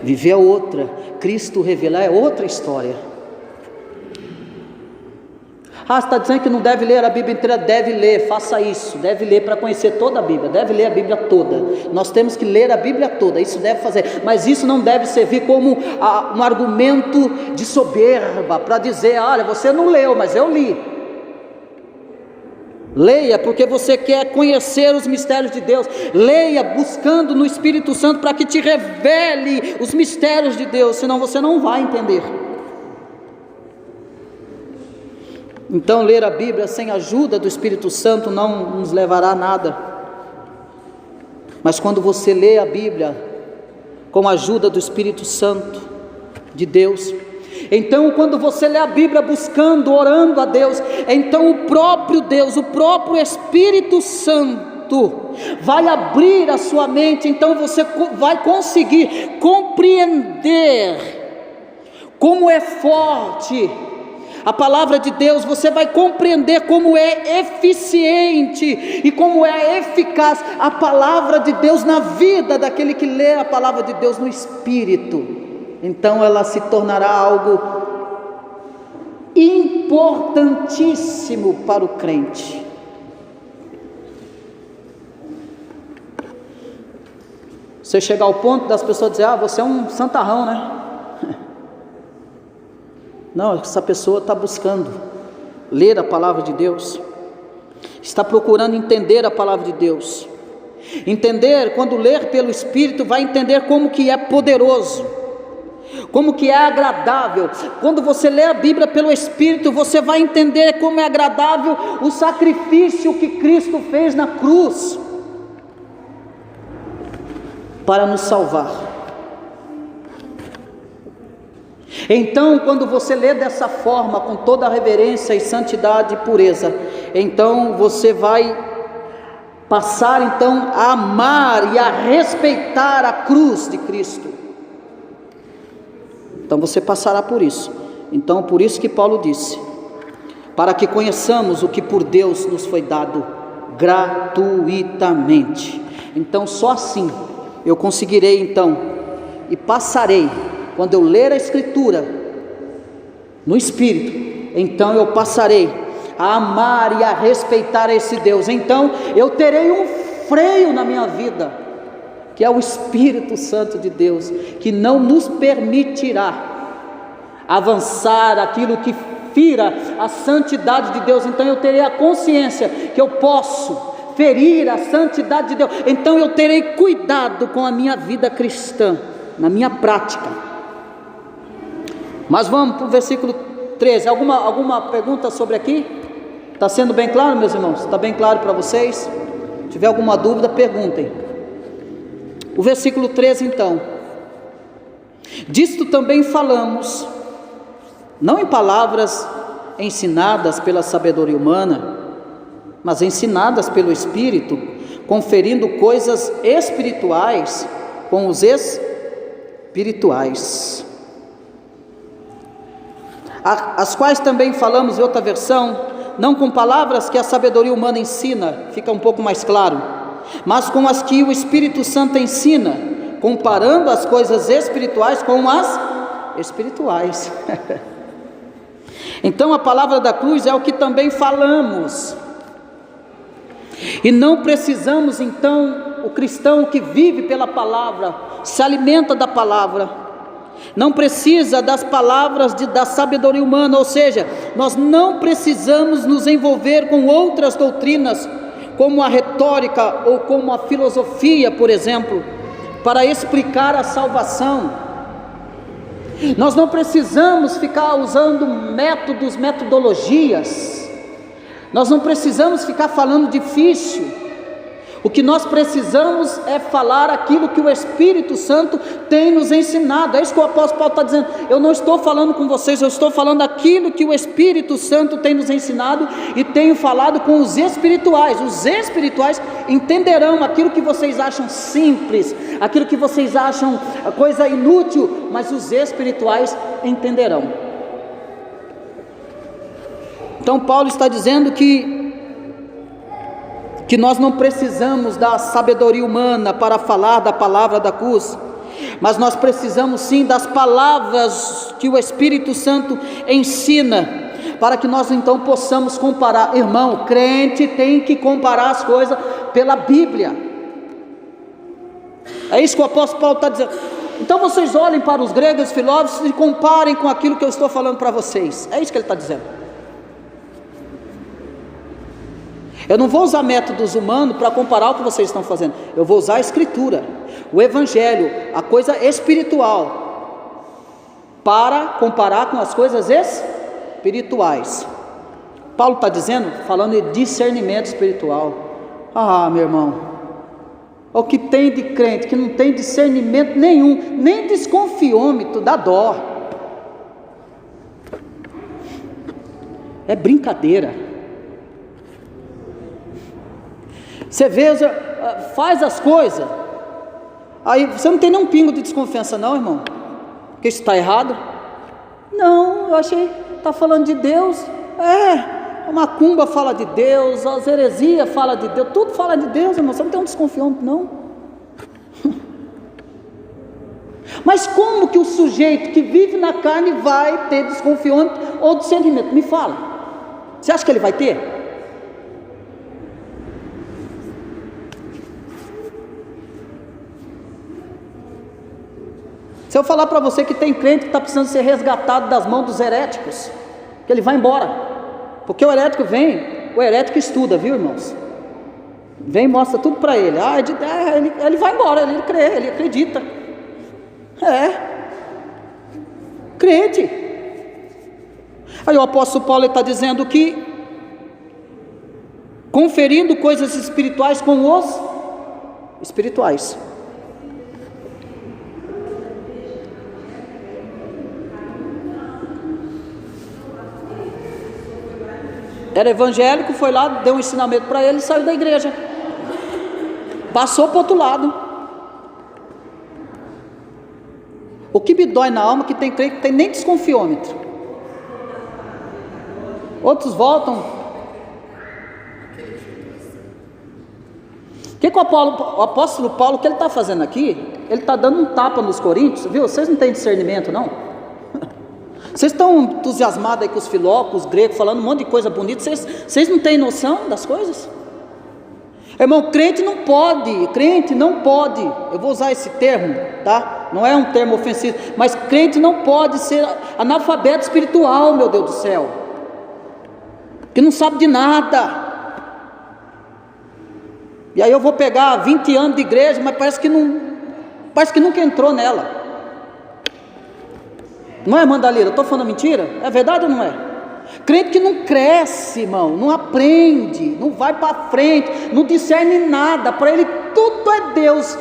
S1: viver a outra. Cristo revelar é outra história. Você está dizendo que não deve ler a Bíblia inteira? Deve ler, faça isso, deve ler para conhecer toda a Bíblia, deve ler a Bíblia toda. Nós temos que ler a Bíblia toda, isso deve fazer, mas isso não deve servir como um argumento de soberba, para dizer, olha, você não leu, mas eu li. Leia porque você quer conhecer os mistérios de Deus. Leia buscando no Espírito Santo para que te revele os mistérios de Deus, senão você não vai entender. Então ler a Bíblia sem a ajuda do Espírito Santo não nos levará a nada. Mas quando você lê a Bíblia com a ajuda do Espírito Santo de Deus, então quando você lê a Bíblia buscando, orando a Deus, então o próprio Deus, o próprio Espírito Santo vai abrir a sua mente, então você vai conseguir compreender como é forte a palavra de Deus, você vai compreender como é eficiente e como é eficaz a palavra de Deus na vida daquele que lê a palavra de Deus no Espírito. Então ela se tornará algo importantíssimo para o crente. Você chegar ao ponto das pessoas dizer, você é um santarrão, né? Não, essa pessoa está buscando ler a palavra de Deus, está procurando entender a palavra de Deus. Entender, quando ler pelo Espírito, vai entender como que é poderoso, como que é agradável. Quando você lê a Bíblia pelo Espírito, você vai entender como é agradável o sacrifício que Cristo fez na cruz para nos salvar. Então, quando você lê dessa forma, com toda a reverência e santidade e pureza, então você vai passar então a amar e a respeitar a cruz de Cristo. Então você passará por isso. Então por isso que Paulo disse, para que conheçamos o que por Deus nos foi dado gratuitamente. Então só assim eu conseguirei então, e passarei, quando eu ler a Escritura no Espírito, então eu passarei a amar e a respeitar esse Deus. Então eu terei um freio na minha vida, que é o Espírito Santo de Deus, que não nos permitirá avançar aquilo que fira a santidade de Deus. Então eu terei a consciência que eu posso ferir a santidade de Deus. Então eu terei cuidado com a minha vida cristã, na minha prática. Mas vamos para o versículo 13. Alguma pergunta sobre aqui? Está sendo bem claro, meus irmãos? Está bem claro para vocês? Se tiver alguma dúvida, perguntem. O versículo 13 então: disto também falamos, não em palavras ensinadas pela sabedoria humana, mas ensinadas pelo Espírito, conferindo coisas espirituais com os espirituais. as quais também falamos em outra versão, não com palavras que a sabedoria humana ensina, fica um pouco mais claro, mas com as que o Espírito Santo ensina, comparando as coisas espirituais com as espirituais. Então a palavra da cruz é o que também falamos, e não precisamos então, o cristão que vive pela palavra, se alimenta da palavra, não precisa das palavras da sabedoria humana, ou seja, nós não precisamos nos envolver com outras doutrinas, como a retórica ou como a filosofia, por exemplo, para explicar a salvação. Nós não precisamos ficar usando métodos, metodologias, nós não precisamos ficar falando difícil. O que nós precisamos é falar aquilo que o Espírito Santo tem nos ensinado. É isso que o apóstolo Paulo está dizendo. Eu não estou falando com vocês, eu estou falando aquilo que o Espírito Santo tem nos ensinado, e tenho falado com os espirituais. Os espirituais entenderão aquilo que vocês acham simples, aquilo que vocês acham coisa inútil, mas os espirituais entenderão. Então Paulo está dizendo que nós não precisamos da sabedoria humana para falar da palavra da cruz, mas nós precisamos sim das palavras que o Espírito Santo ensina, para que nós então possamos comparar. Irmão, crente tem que comparar as coisas pela Bíblia. É isso que o apóstolo Paulo está dizendo. Então vocês olhem para os gregos filósofos e comparem com aquilo que eu estou falando para vocês. É isso que ele está dizendo. Eu não vou usar métodos humanos para comparar o que vocês estão fazendo. Eu vou usar a Escritura, o Evangelho, a coisa espiritual, para comparar com as coisas espirituais. Paulo está dizendo, falando de discernimento espiritual. Ah, meu irmão, o que tem de crente que não tem discernimento nenhum, nem desconfiômetro, dá dó. É brincadeira. Você vê, faz as coisas, aí você não tem nem um pingo de desconfiança não, irmão, que isso está errado. Não, eu achei, está falando de Deus. A macumba fala de Deus, as heresias fala de Deus, tudo fala de Deus, irmão, você não tem um desconfiômetro não. Mas como que o sujeito que vive na carne vai ter desconfiômetro ou discernimento? Me fala, você acha que ele vai ter? Se eu falar para você que tem crente que está precisando ser resgatado das mãos dos heréticos, que ele vai embora, porque o herético vem, o herético estuda, viu, irmãos? Vem e mostra tudo para ele. Ele vai embora, ele crê, ele acredita. Crente. Aí o apóstolo Paulo está dizendo que conferindo coisas espirituais com os espirituais. Era evangélico, foi lá, deu um ensinamento para ele e saiu da igreja, passou para o outro lado. O que me dói na alma é que tem crente que não tem nem desconfiômetro. Outros voltam. O que o apóstolo Paulo, o que ele está fazendo aqui? Ele está dando um tapa nos coríntios, viu? Vocês não têm discernimento não? Vocês estão entusiasmados aí com os filósofos, os gregos, falando um monte de coisa bonita, vocês não têm noção das coisas? Irmão, crente não pode, eu vou usar esse termo, tá? Não é um termo ofensivo, mas crente não pode ser analfabeto espiritual, meu Deus do céu, que não sabe de nada. E aí eu vou pegar 20 anos de igreja, mas parece que nunca entrou nela. Não é, Mandalira? Eu estou falando mentira? É verdade ou não é? Crente que não cresce, irmão, não aprende, não vai para frente, não discerne nada, para ele tudo é Deus.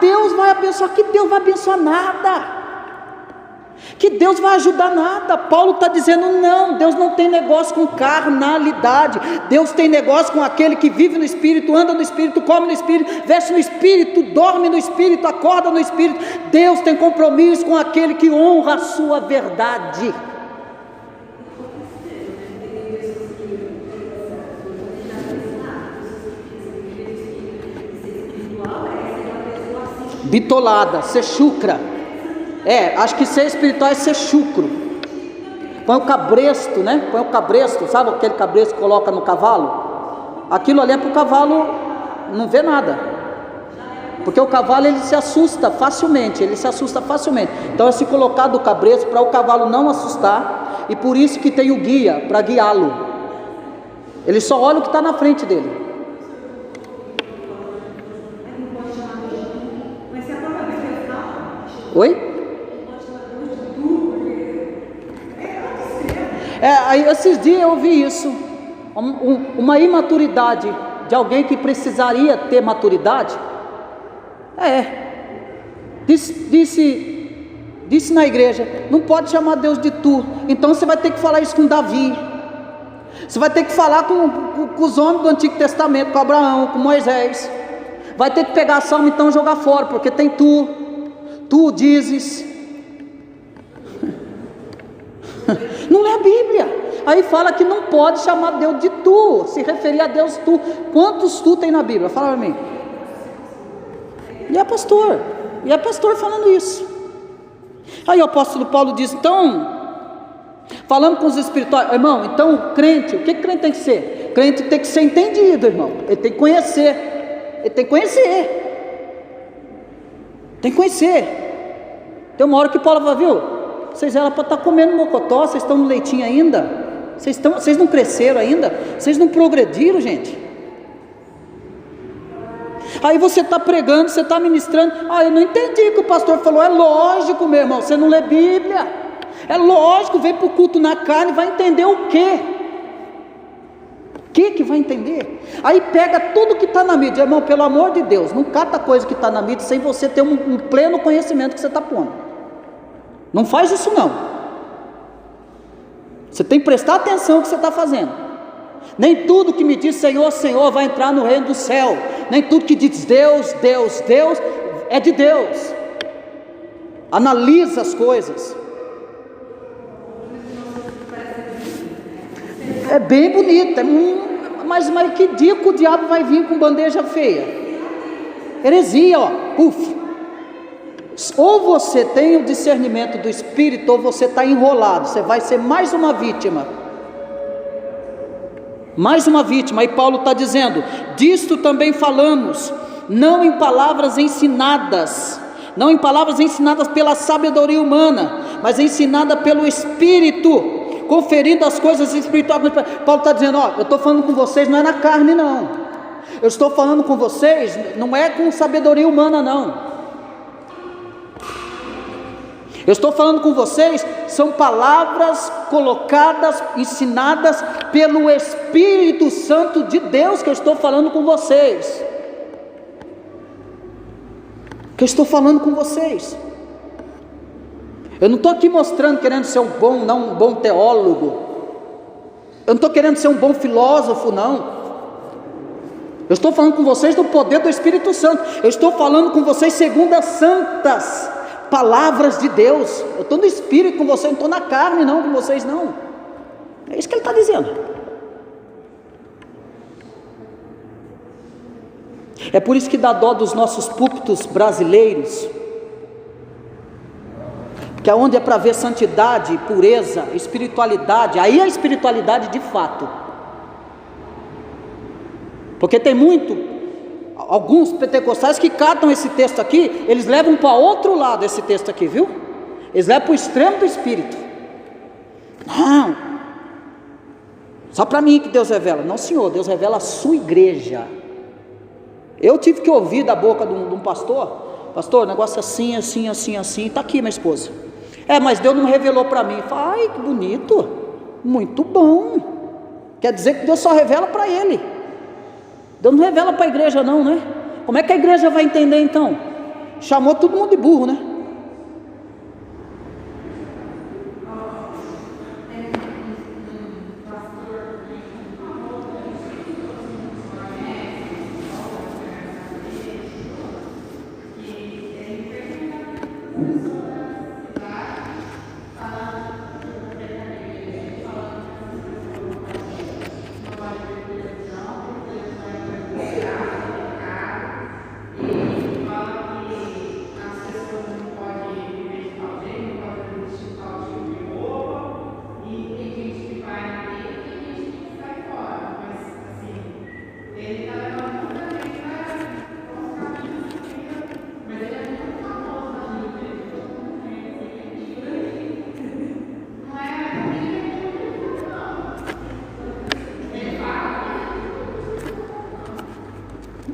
S1: Deus vai abençoar, que Deus vai abençoar nada, que Deus vai ajudar nada. Paulo está dizendo, não, Deus não tem negócio com carnalidade, Deus tem negócio com aquele que vive no Espírito, anda no Espírito, come no Espírito, veste no Espírito, dorme no Espírito, acorda no Espírito. Deus tem compromisso com aquele que honra a sua verdade. Bitolada, ser chucra. Acho que ser espiritual é ser chucro. Põe o cabresto, né? Põe o cabresto, sabe aquele cabresto que coloca no cavalo? Aquilo ali é para o cavalo não ver nada. Porque o cavalo ele se assusta facilmente, Então é se colocar do cabresto para o cavalo não assustar. E por isso que tem o guia, para guiá-lo. Ele só olha o que está na frente dele. Oi? Aí esses dias eu vi isso, uma imaturidade de alguém que precisaria ter maturidade. Disse na igreja, não pode chamar Deus de tu. Então você vai ter que falar isso com Davi. Você vai ter que falar com os homens do Antigo Testamento, com Abraão, com Moisés. Vai ter que pegar a salmo então e jogar fora, porque tem tu dizes. Não lê a Bíblia. Aí fala que não pode chamar Deus de tu, se referir a Deus tu. Quantos tu tem na Bíblia? Fala para mim. E é pastor falando isso. Aí o apóstolo Paulo diz, então, falando com os espirituais, irmão, então o crente, o que crente tem que ser? Crente tem que ser entendido, irmão. Ele tem que conhecer. Tem uma hora que Paulo vai, viu? Vocês eram para estar comendo mocotó, vocês estão no leitinho ainda? Vocês não cresceram ainda? Vocês não progrediram, gente? Aí você está pregando, você está ministrando. Eu não entendi o que o pastor falou. É lógico, meu irmão, você não lê Bíblia. É lógico, vem para o culto na carne, vai entender o quê? O que vai entender? Aí pega tudo que está na mídia. Irmão, pelo amor de Deus, não cata coisa que está na mídia sem você ter um pleno conhecimento que você está pondo. Não faz isso não. Você tem que prestar atenção no que você está fazendo. Nem tudo que me diz Senhor, Senhor vai entrar no reino do céu. Nem tudo que diz Deus, Deus, Deus é de Deus. Analisa as coisas. É bem bonito, mas que dia que o diabo vai vir com bandeja feia? Heresia, Ou você tem o discernimento do Espírito, ou você está enrolado, você vai ser mais uma vítima. Aí Paulo está dizendo, disto também falamos, não em palavras ensinadas pela sabedoria humana, mas ensinada pelo Espírito, conferindo as coisas espirituais. Paulo está dizendo, eu estou falando com vocês, não é na carne não, eu estou falando com vocês, não é com sabedoria humana não, eu estou falando com vocês, são palavras colocadas, ensinadas pelo Espírito Santo de Deus, que eu estou falando com vocês, eu não estou aqui mostrando, querendo ser um bom teólogo, eu não estou querendo ser um bom filósofo não, eu estou falando com vocês do poder do Espírito Santo, eu estou falando com vocês segundo as santas palavras de Deus, eu estou no Espírito com vocês, não estou na carne não, com vocês não, é isso que ele está dizendo. É por isso que dá dó dos nossos púlpitos brasileiros, que é onde é para ver santidade, pureza, espiritualidade, aí é a espiritualidade de fato, porque tem alguns pentecostais que catam esse texto aqui, eles levam para outro lado esse texto aqui, viu? Eles levam para o extremo do Espírito. Não, só para mim que Deus revela. Não, Senhor, Deus revela a sua igreja. Eu tive que ouvir da boca de um pastor, negócio assim, está aqui minha esposa. Mas Deus não revelou para mim. Ai, que bonito, muito bom. Quer dizer que Deus só revela para ele. Deus não revela para a igreja não, né? Como é que a igreja vai entender então? Chamou todo mundo de burro, né?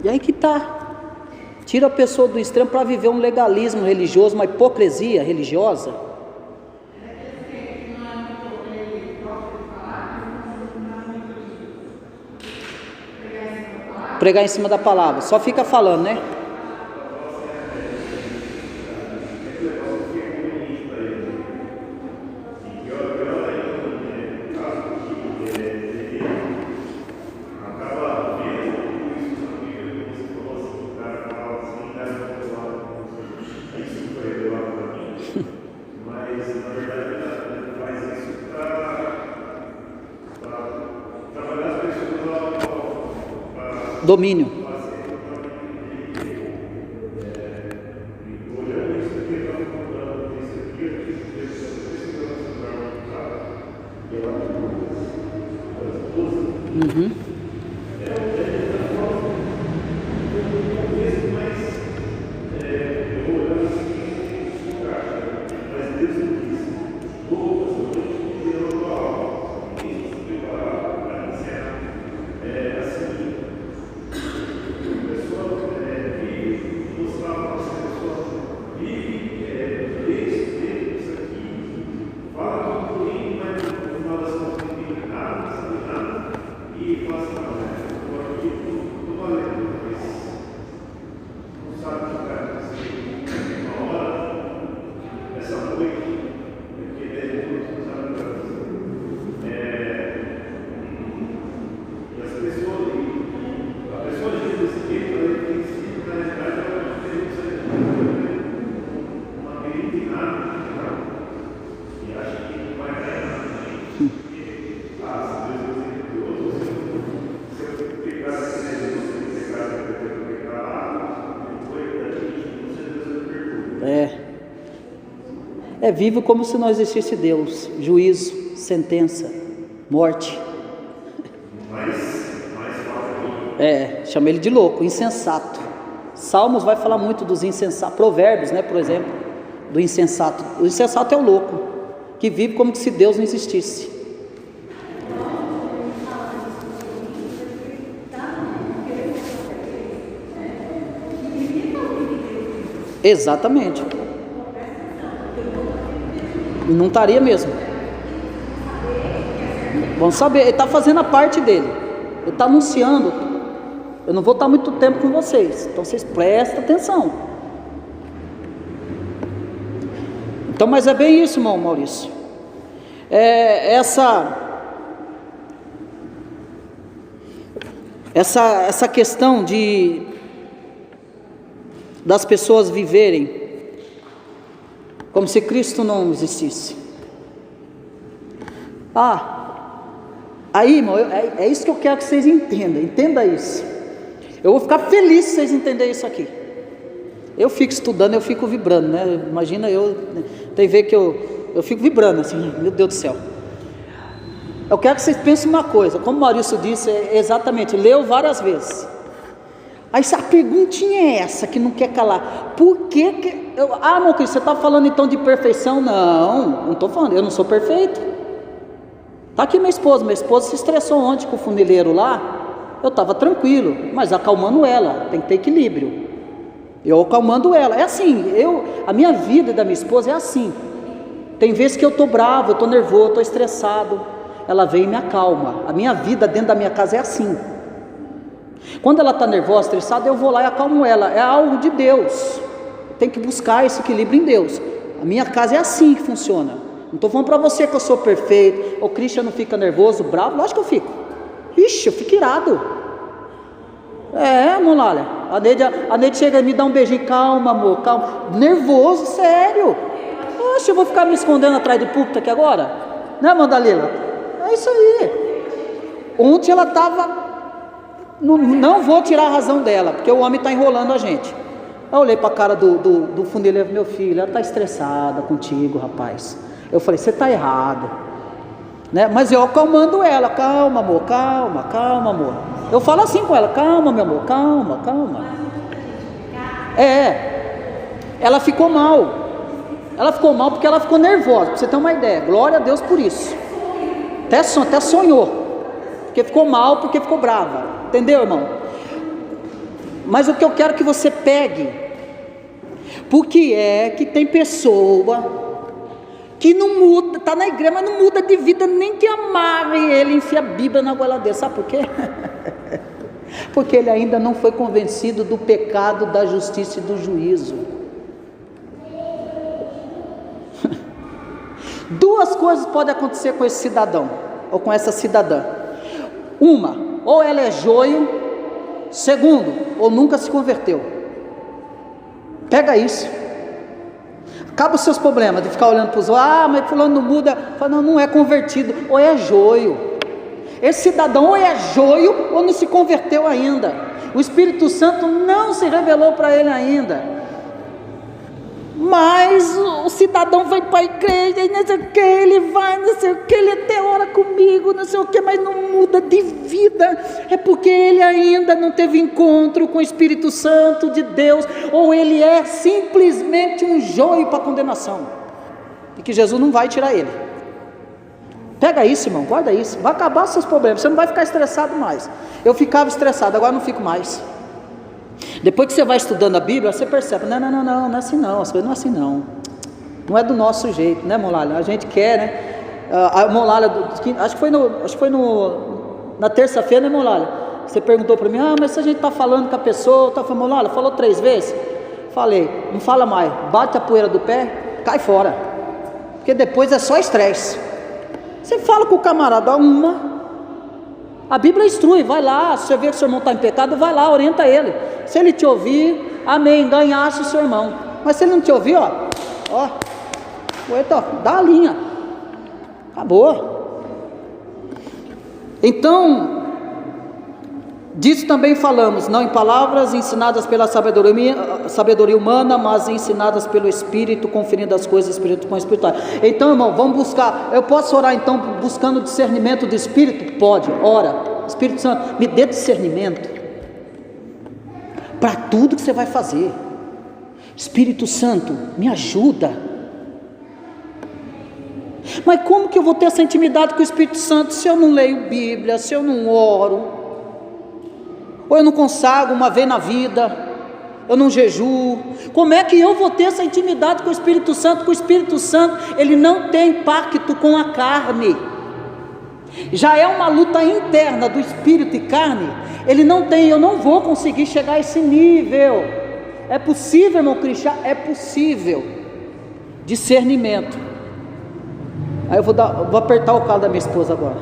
S1: E aí que tá. Tira a pessoa do extremo para viver um legalismo religioso, uma hipocrisia religiosa. Pregar em cima da palavra, só fica falando, né? Domínio. Vive como se não existisse Deus, juízo, sentença, morte. Chama ele de louco, insensato. Salmos vai falar muito dos insensatos, Provérbios, né, por exemplo, do insensato. O insensato é o louco, que vive como se Deus não existisse. Exatamente. Não estaria mesmo. Vamos saber, ele está fazendo a parte dele. Ele está anunciando. Eu não vou estar muito tempo com vocês, então vocês prestem atenção. Então, mas é bem isso, irmão Maurício. Essa questão das pessoas viverem como se Cristo não existisse. Aí, irmão, é isso que eu quero que vocês entendam. Entenda isso. Eu vou ficar feliz se vocês entenderem isso aqui. Eu fico estudando, eu fico vibrando, né? Imagina tem vezes que eu fico vibrando assim, meu Deus do céu. Eu quero que vocês pensem uma coisa, como o Maurício disse, exatamente, leu várias vezes. Aí a perguntinha é essa que não quer calar. Por que meu querido, você está falando então de perfeição? Não estou falando, eu não sou perfeito. Está aqui minha esposa se estressou ontem com o funileiro lá. Eu estava tranquilo, mas acalmando ela, tem que ter equilíbrio. Eu acalmando ela, é assim, a minha vida da minha esposa é assim. Tem vezes que eu estou bravo, eu estou nervoso, estou estressado, ela vem e me acalma. A minha vida dentro da minha casa é assim. Quando ela está nervosa, estressada, eu vou lá e acalmo ela. É algo de Deus. Tem que buscar esse equilíbrio em Deus. A minha casa é assim que funciona. Não estou falando para você que eu sou perfeito. O Christian não fica nervoso, bravo. Lógico que eu fico. Ixi, eu fico irado. Molália. A Neide chega e me dá um beijinho. Calma, amor, calma. Nervoso, sério. Oxe, eu vou ficar me escondendo atrás do púlpito aqui agora? Né, Mandalila? É isso aí. Ontem ela estava... Não vou tirar a razão dela, porque o homem está enrolando a gente. Eu olhei para a cara do fundileiro, meu filho, ela está estressada contigo, rapaz. Eu falei, você está errado, né? Mas eu acalmando ela, calma amor, calma amor. Eu falo assim com ela, calma meu amor, calma. Ela ficou mal porque ela ficou nervosa, para você ter uma ideia. Glória a Deus por isso. Até sonhou, porque ficou mal, porque ficou brava. Entendeu, irmão? Mas o que eu quero que você pegue, porque é que tem pessoa que não muda, está na igreja, mas não muda de vida, nem que amarre ele, enfia a Bíblia na goela dele. Sabe por quê? Porque ele ainda não foi convencido do pecado, da justiça e do juízo. Duas coisas podem acontecer com esse cidadão, ou com essa cidadã. Uma, ou ela é joio. Segundo, ou nunca se converteu. Pega isso. Acaba os seus problemas de ficar olhando para os outros. Ah, mas fulano não muda. Fala, não é convertido, ou é joio. Esse cidadão ou é joio ou não se converteu ainda. O Espírito Santo não se revelou para ele ainda. Mas o cidadão vai para a igreja e não sei o que, ele vai, não sei o que, ele até ora comigo, não sei o que, mas não muda de vida. É porque ele ainda não teve encontro com o Espírito Santo de Deus, ou ele é simplesmente um joio para condenação, e que Jesus não vai tirar ele. Pega isso, irmão, guarda isso, vai acabar os seus problemas, você não vai ficar estressado mais. Eu ficava estressado, agora não fico mais. Depois que você vai estudando a Bíblia, você percebe, não é assim não, as coisas não é assim não. Não é do nosso jeito, né, Molalha? A gente quer, né? A Molalha, acho que foi na terça-feira, né, Molalha? Você perguntou para mim, mas se a gente está falando com a pessoa, tá falando, Molalha, falou 3 vezes? Falei, não fala mais, bate a poeira do pé, cai fora, porque depois é só estresse. Você fala com o camarada a Bíblia instrui, vai lá, se você vê que o seu irmão está em pecado, vai lá, orienta ele. Se ele te ouvir, amém, ganhasse o seu irmão. Mas se ele não te ouvir, dá a linha, acabou. Então, disso também falamos, não em palavras ensinadas pela sabedoria humana, mas ensinadas pelo Espírito, conferindo as coisas espirituais com espirituais. Então, irmão, vamos buscar. Eu posso orar então buscando discernimento do Espírito? Pode, ora. Espírito Santo, me dê discernimento para tudo que você vai fazer. Espírito Santo, me ajuda. Mas como que eu vou ter essa intimidade com o Espírito Santo se eu não leio Bíblia, se eu não oro, ou eu não consagro uma vez na vida, eu não jejuo? Como é que eu vou ter essa intimidade com o Espírito Santo? Com o Espírito Santo, ele não tem pacto com a carne. Já é uma luta interna do espírito e carne. Ele não tem, eu não vou conseguir chegar a esse nível. É possível, irmão Cristian? É possível. Discernimento. Aí eu vou apertar o calo da minha esposa agora.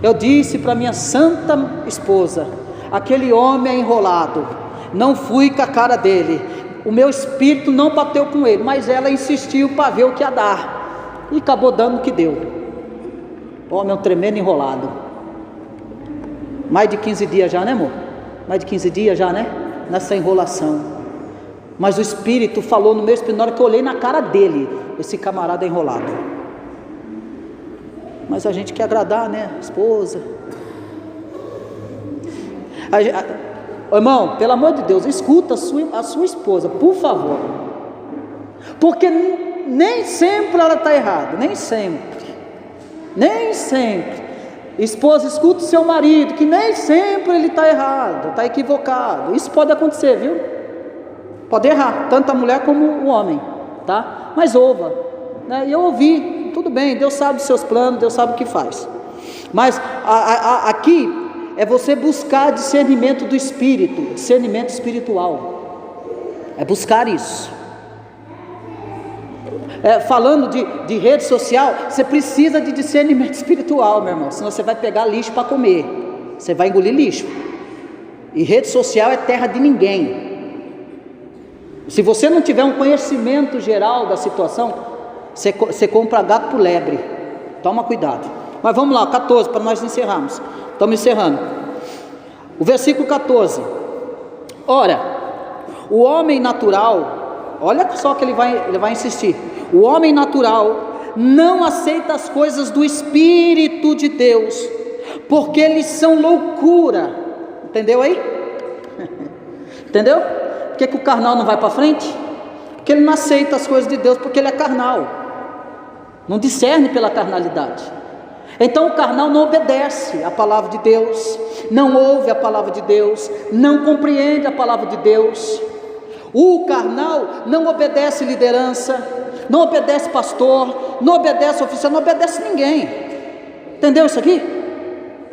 S1: Eu disse para minha santa esposa, aquele homem é enrolado, não fui com a cara dele, o meu espírito não bateu com ele, mas ela insistiu para ver o que ia dar, e acabou dando o que deu. Homem é um tremendo enrolado. Mais de 15 dias já, né, amor? Mais de 15 dias já, né? Nessa enrolação. Mas o Espírito falou no meu espírito, na hora que eu olhei na cara dele, esse camarada é enrolado. Mas a gente quer agradar, né? A esposa. Irmão, pelo amor de Deus, escuta a sua esposa, por favor. Porque nem sempre ela está errada, nem sempre. Esposa, escuta o seu marido, que nem sempre ele está errado, está equivocado. Isso pode acontecer, viu? Pode errar, tanto a mulher como o homem, tá? Mas ouva, né? E eu ouvi, tudo bem, Deus sabe os seus planos, Deus sabe o que faz. Mas aqui é você buscar discernimento do Espírito, discernimento espiritual. É buscar isso. Falando de rede social, você precisa de discernimento espiritual, meu irmão, senão você vai pegar lixo para comer, você vai engolir lixo, e rede social é terra de ninguém. Se você não tiver um conhecimento geral da situação, você compra gato por lebre, toma cuidado. Mas vamos lá, 14, para nós encerrarmos, estamos encerrando, o versículo 14, ora, o homem natural, olha só que ele vai insistir, o homem natural não aceita as coisas do Espírito de Deus, porque eles são loucura. Entendeu aí? Entendeu? Por que o carnal não vai para frente? Porque ele não aceita as coisas de Deus, porque ele é carnal, não discerne pela carnalidade. Então o carnal não obedece à palavra de Deus, não ouve a palavra de Deus, não compreende a palavra de Deus. O carnal não obedece liderança, não obedece pastor, não obedece oficial, não obedece ninguém. Entendeu isso aqui?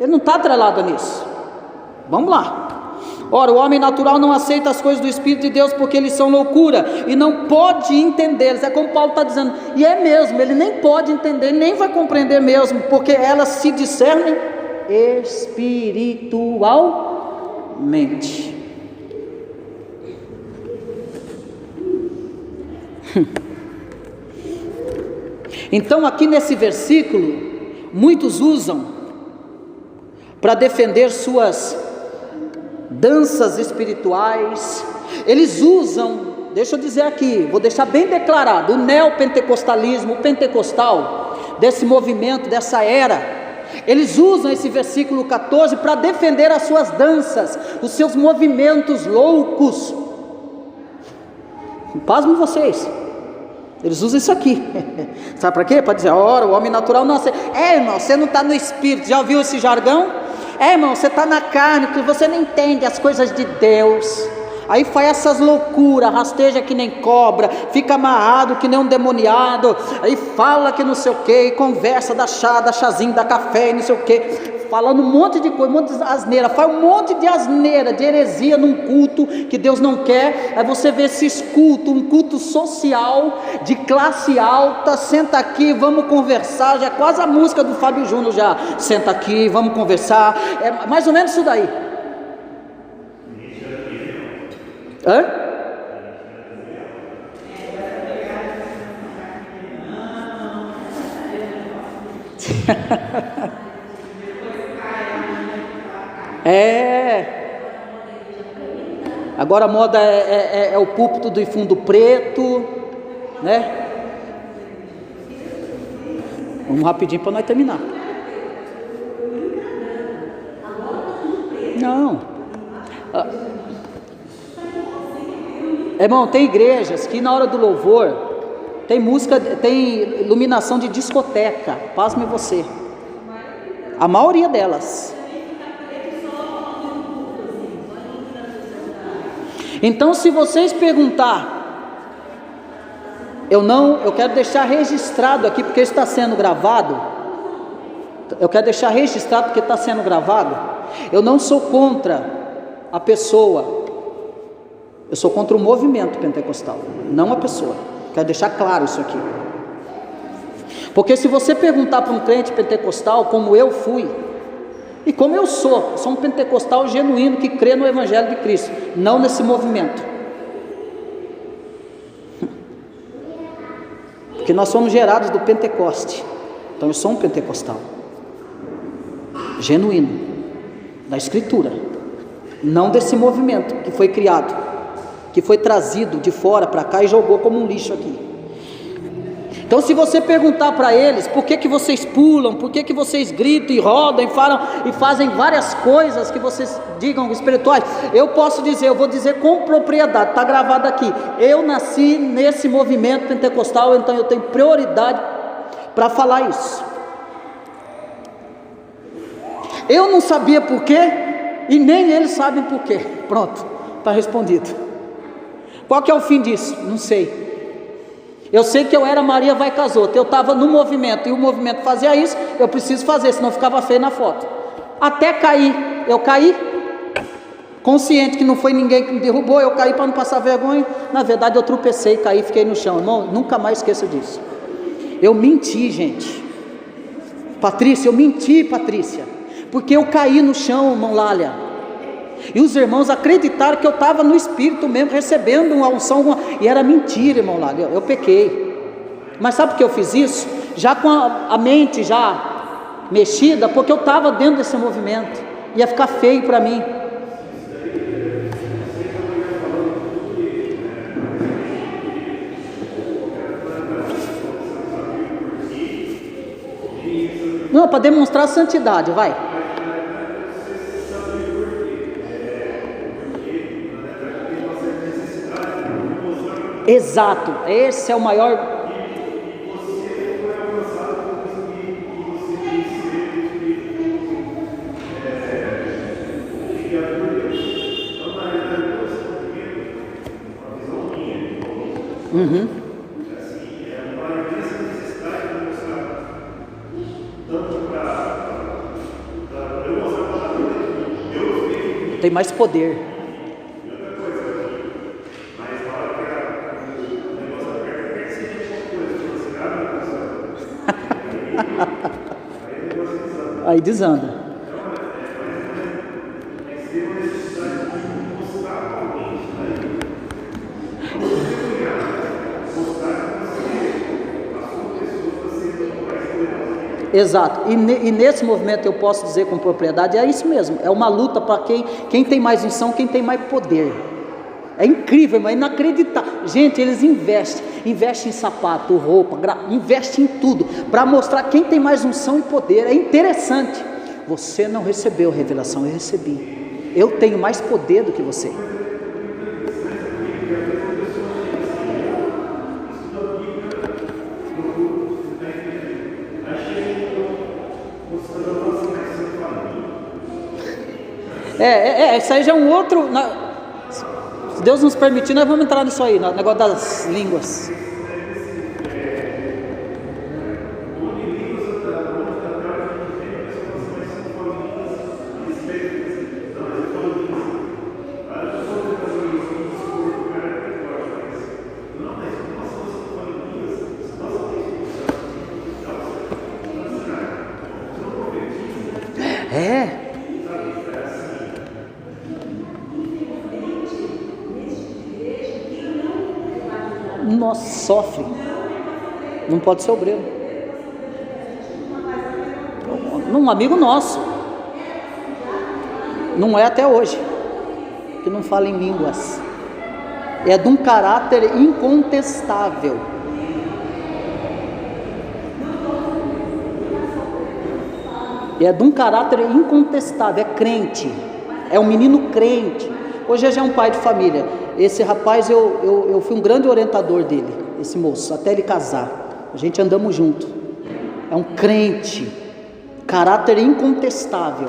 S1: Ele não está atrelado nisso. Vamos lá. Ora, o homem natural não aceita as coisas do Espírito de Deus, porque eles são loucura, e não pode entendê-las. É como Paulo está dizendo, e é mesmo, ele nem pode entender, nem vai compreender mesmo, porque elas se discernem espiritualmente. Então aqui nesse versículo, muitos usam para defender suas danças espirituais. Eles usam, deixa eu dizer aqui, vou deixar bem declarado, o neopentecostalismo, o pentecostal, desse movimento, dessa era, eles usam esse versículo 14 para defender as suas danças, os seus movimentos loucos. Pasmem vocês, eles usam isso aqui. Sabe para quê? Para dizer, ora, o homem natural não aceita. Irmão, você não está no espírito. Já ouviu esse jargão? Irmão, você está na carne, que você não entende as coisas de Deus. Aí faz essas loucuras, rasteja que nem cobra, fica amarrado que nem um demoniado, aí fala que não sei o que, conversa, dá chazinho, dá café e não sei o que, falando um monte de coisa, um monte de asneira, faz um monte de asneira, de heresia num culto que Deus não quer. Aí você vê esses cultos, um culto social, de classe alta, senta aqui, vamos conversar, já é quase a música do Fábio Júnior já, senta aqui, vamos conversar, é mais ou menos isso daí. Hã? Agora a moda é o púlpito de fundo preto, né? Vamos rapidinho para nós terminar. Não. Irmão, tem igrejas que na hora do louvor tem música, tem iluminação de discoteca. Pasme você. A maioria delas. Então, se vocês perguntar, eu quero deixar registrado aqui, porque está sendo gravado. Eu quero deixar registrado porque está sendo gravado. Eu não sou contra a pessoa. Eu sou contra o movimento pentecostal, não a pessoa. Quero deixar claro isso aqui. Porque se você perguntar para um crente pentecostal, como eu fui, e como eu sou um pentecostal genuíno que crê no Evangelho de Cristo, não nesse movimento. Porque nós somos gerados do Pentecoste. Então eu sou um pentecostal genuíno, da Escritura, não desse movimento que foi criado, que foi trazido de fora para cá e jogou como um lixo aqui. Então, se você perguntar para eles, por que vocês pulam, por que vocês gritam e rodam e falam e fazem várias coisas que vocês digam espirituais, eu posso dizer, eu vou dizer com propriedade, está gravado aqui, eu nasci nesse movimento pentecostal, então eu tenho prioridade para falar isso. Eu não sabia por quê, e nem eles sabem por quê. Pronto, está respondido. Qual que é o fim disso? Não sei. Eu sei que eu era Maria Vai Casoto, eu estava no movimento, e o movimento fazia isso, eu preciso fazer, senão ficava feio na foto. Até cair, eu caí, consciente que não foi ninguém que me derrubou, eu caí para não passar vergonha. Na verdade eu tropecei, caí, fiquei no chão. Irmão, nunca mais esqueço disso. Eu menti, gente. Patrícia, eu menti, Patrícia, porque eu caí no chão, irmão Lália, e os irmãos acreditaram que eu estava no Espírito mesmo, recebendo uma unção, e era mentira, irmão Lália, eu pequei. Mas sabe por que eu fiz isso? Já com a mente já mexida, porque eu estava dentro desse movimento, ia ficar feio para mim. Não, para demonstrar santidade, vai. Exato, esse é o maior. Uhum. Tem mais poder. Aí desanda. Exato, e nesse movimento eu posso dizer com propriedade, é isso mesmo, é uma luta para quem tem mais unção, quem tem mais poder. É incrível, mas inacreditável. Gente, eles investem em sapato, roupa, investem em tudo, para mostrar quem tem mais unção e poder. É interessante. Você não recebeu revelação, eu recebi. Eu tenho mais poder do que você. Isso aí já é um outro. Se Deus nos permitir, nós vamos entrar nisso aí, no negócio das línguas. Nossa, sofre. Não pode ser obreiro. Um amigo nosso. Não é até hoje. Que não fala em línguas. É de um caráter incontestável. É de um caráter incontestável. É crente. É um menino crente. Hoje já é um pai de família. Esse rapaz, eu fui um grande orientador dele, esse moço, até ele casar. A gente andamos junto. É um crente, caráter incontestável.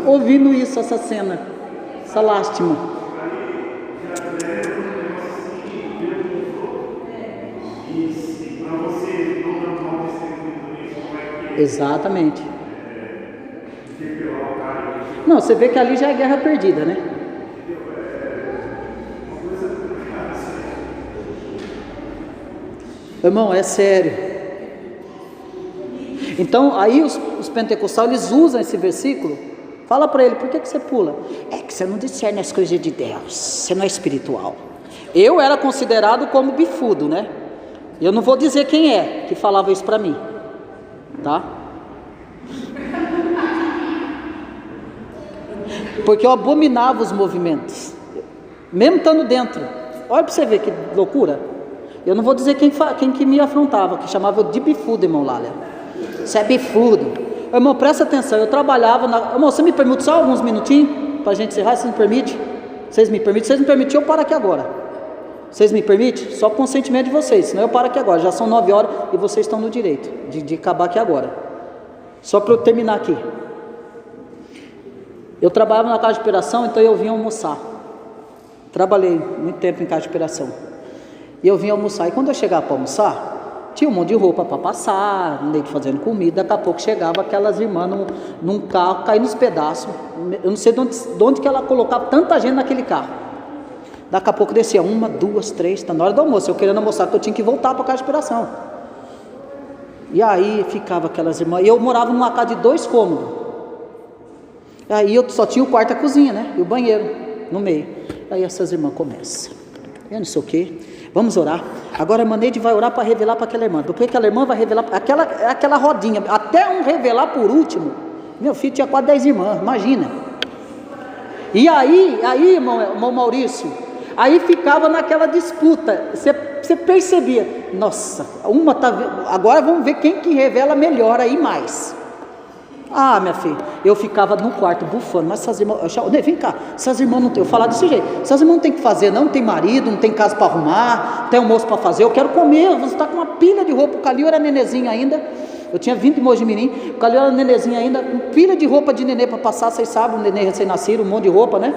S1: Ouvindo isso, essa cena, essa lástima. Exatamente. Não, você vê que ali já é guerra perdida, né? Irmão, é sério. Então, aí os pentecostais, eles usam esse versículo. Fala para ele, por que você pula? É que você não discerne as coisas de Deus, você não é espiritual. Eu era considerado como bifudo, né? Eu não vou dizer quem é que falava isso para mim, tá? Porque eu abominava os movimentos, mesmo estando dentro. Olha para você ver que loucura. Eu não vou dizer quem que me afrontava, que chamava eu de bifudo, irmão Lália. Você é bifudo. Irmão, presta atenção, eu trabalhava Irmão, você me permite só alguns minutinhos para a gente encerrar? Vocês me permitem? Vocês me permitem? Vocês me permitem, eu paro aqui agora. Vocês me permitem? Só com consentimento de vocês, senão eu paro aqui agora. Já são 9 horas e vocês estão no direito de acabar aqui agora. Só para eu terminar aqui. Eu trabalhava na casa de operação, então eu vinha almoçar. Trabalhei muito tempo em casa de operação. E eu vinha almoçar. E quando eu chegava para almoçar, tinha um monte de roupa para passar, leite fazendo comida. Daqui a pouco chegava aquelas irmãs num carro, caindo nos pedaços. Eu não sei de onde que ela colocava tanta gente naquele carro. Daqui a pouco descia 1, 2, 3, está na hora do almoço. Eu querendo almoçar, porque eu tinha que voltar para a casa de operação. E aí ficava aquelas irmãs. E eu morava numa casa de 2 cômodos. Aí eu só tinha o quarto e a cozinha, né? E o banheiro. no meio. Aí essas irmãs começam, eu não sei o que, vamos orar. Agora a Maneide vai orar para revelar para aquela irmã, porque aquela irmã vai revelar, aquela rodinha, até um revelar por último. Meu filho tinha quase 10 irmãs, imagina. E aí irmão Maurício, aí ficava naquela disputa, você percebia, nossa, uma tá, agora vamos ver quem que revela melhor aí mais. Ah, minha filha, eu ficava no quarto bufando, mas essas irmãs, vem cá, essas irmãs não tem, eu falar desse jeito, essas irmãs não tem o que fazer, não tem marido, não tem casa para arrumar, não tem almoço para fazer, eu quero comer, você está com uma pilha de roupa, o Calil era nenezinho ainda, eu tinha 20 moços de menino, o Calil era nenezinho ainda, com pilha de roupa de nenê para passar, vocês sabem, um nenê recém-nascido, um monte de roupa, né?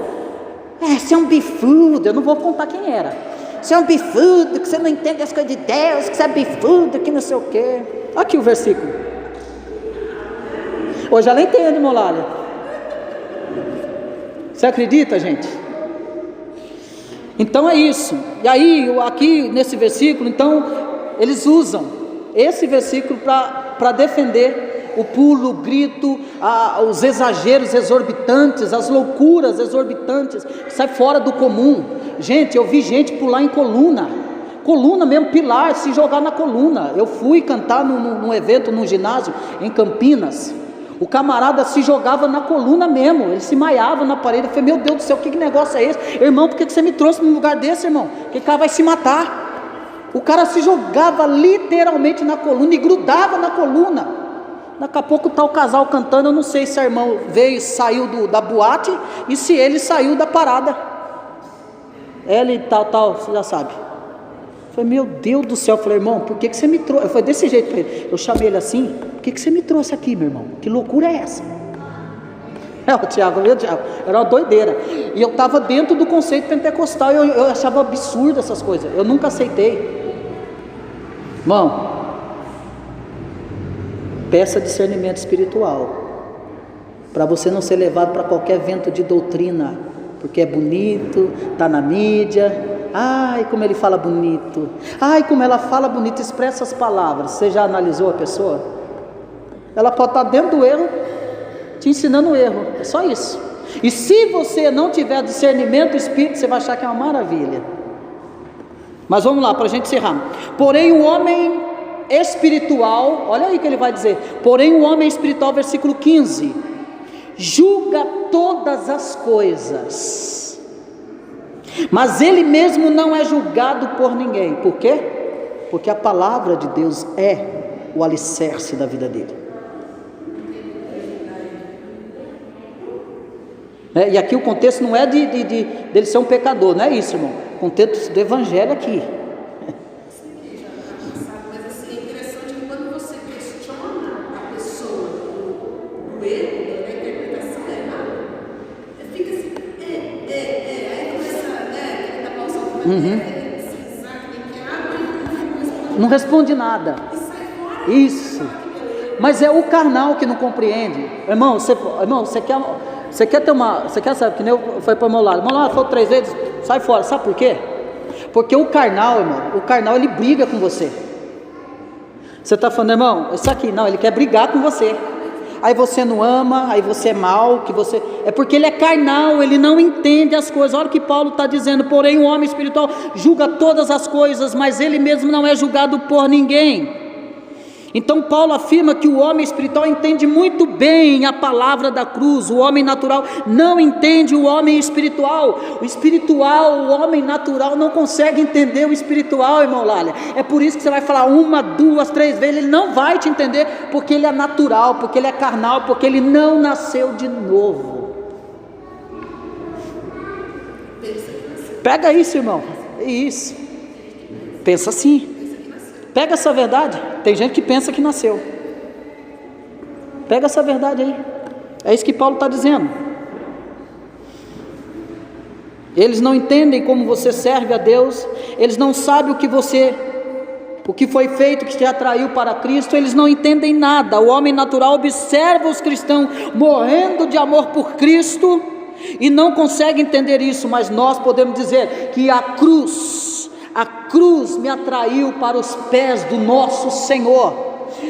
S1: Você é um bifudo, eu não vou contar quem era, você é um bifudo, que você não entende as coisas de Deus, que você é bifudo, que não sei o quê. Aqui o versículo. Hoje ela entende, Molália. Você acredita, gente? Então é isso. E aí, aqui nesse versículo, então, eles usam esse versículo para defender o pulo, o grito, os exageros exorbitantes, as loucuras exorbitantes, que sai fora do comum. Gente, eu vi gente pular em coluna mesmo, pilar, se jogar na coluna. Eu fui cantar num evento, num ginásio em Campinas. O camarada se jogava na coluna mesmo, ele se maiava na parede. Eu falei, meu Deus do céu, que negócio é esse? Irmão, por que você me trouxe num lugar desse, irmão? Que o cara vai se matar. O cara se jogava literalmente na coluna e grudava na coluna. Daqui a pouco está o casal cantando, eu não sei se a irmã saiu da boate e se ele saiu da parada. Ela e tal, você já sabe. Eu falei, meu Deus do céu. Eu falei, irmão, por que você me trouxe? Eu falei desse jeito para ele. Eu chamei ele assim, por que você me trouxe aqui, meu irmão? Que loucura é essa? O Tiago, era uma doideira. E eu estava dentro do conceito pentecostal, eu achava absurdo essas coisas, eu nunca aceitei. Irmão, peça discernimento espiritual, para você não ser levado para qualquer vento de doutrina, porque é bonito, está na mídia. Ai, como ele fala bonito, ai, como ela fala bonito, expressa as palavras. Você já analisou a pessoa? Ela pode estar dentro do erro, te ensinando o erro, é só isso. E se você não tiver discernimento do Espírito, você vai achar que é uma maravilha. Mas vamos lá, para a gente encerrar. Porém o homem espiritual, olha aí que ele vai dizer, porém o homem espiritual, versículo 15, julga todas as coisas, mas ele mesmo não é julgado por ninguém. Por quê? Porque a palavra de Deus é o alicerce da vida dele. E aqui o contexto não é dele ser um pecador, não é isso, irmão. O contexto do evangelho aqui.
S2: Mas assim, é interessante que quando você questiona a pessoa do erro, da interpretação errada, fica assim, aí começa, tá pausando,
S1: não responde nada. Isso. Mas é o carnal que não compreende. Irmão, você quer ter uma, você quer saber, que nem eu fui para o meu lado, falou 3 vezes, sai fora. Sabe por quê? Porque o carnal, irmão, ele briga com você. Você está falando, irmão, isso aqui, não, ele quer brigar com você. Aí você não ama, aí você é mal, é porque ele é carnal, ele não entende as coisas. Olha o que Paulo está dizendo, porém o homem espiritual julga todas as coisas, mas ele mesmo não é julgado por ninguém. Então Paulo afirma que o homem espiritual entende muito bem a palavra da cruz. O homem natural não entende o homem espiritual. O homem natural não consegue entender o espiritual, irmão Lália. É por isso que você vai falar 1, 2, 3 vezes, ele não vai te entender, porque ele é natural, porque ele é carnal, porque ele não nasceu de novo. Pega isso, irmão, isso, pensa assim. Pega essa verdade. Tem gente que pensa que nasceu. Pega essa verdade aí. É isso que Paulo está dizendo. Eles não entendem como você serve a Deus. Eles não sabem o que foi feito, que te atraiu para Cristo. Eles não entendem nada. O homem natural observa os cristãos morrendo de amor por Cristo e não consegue entender isso. Mas nós podemos dizer que a cruz me atraiu para os pés do nosso Senhor.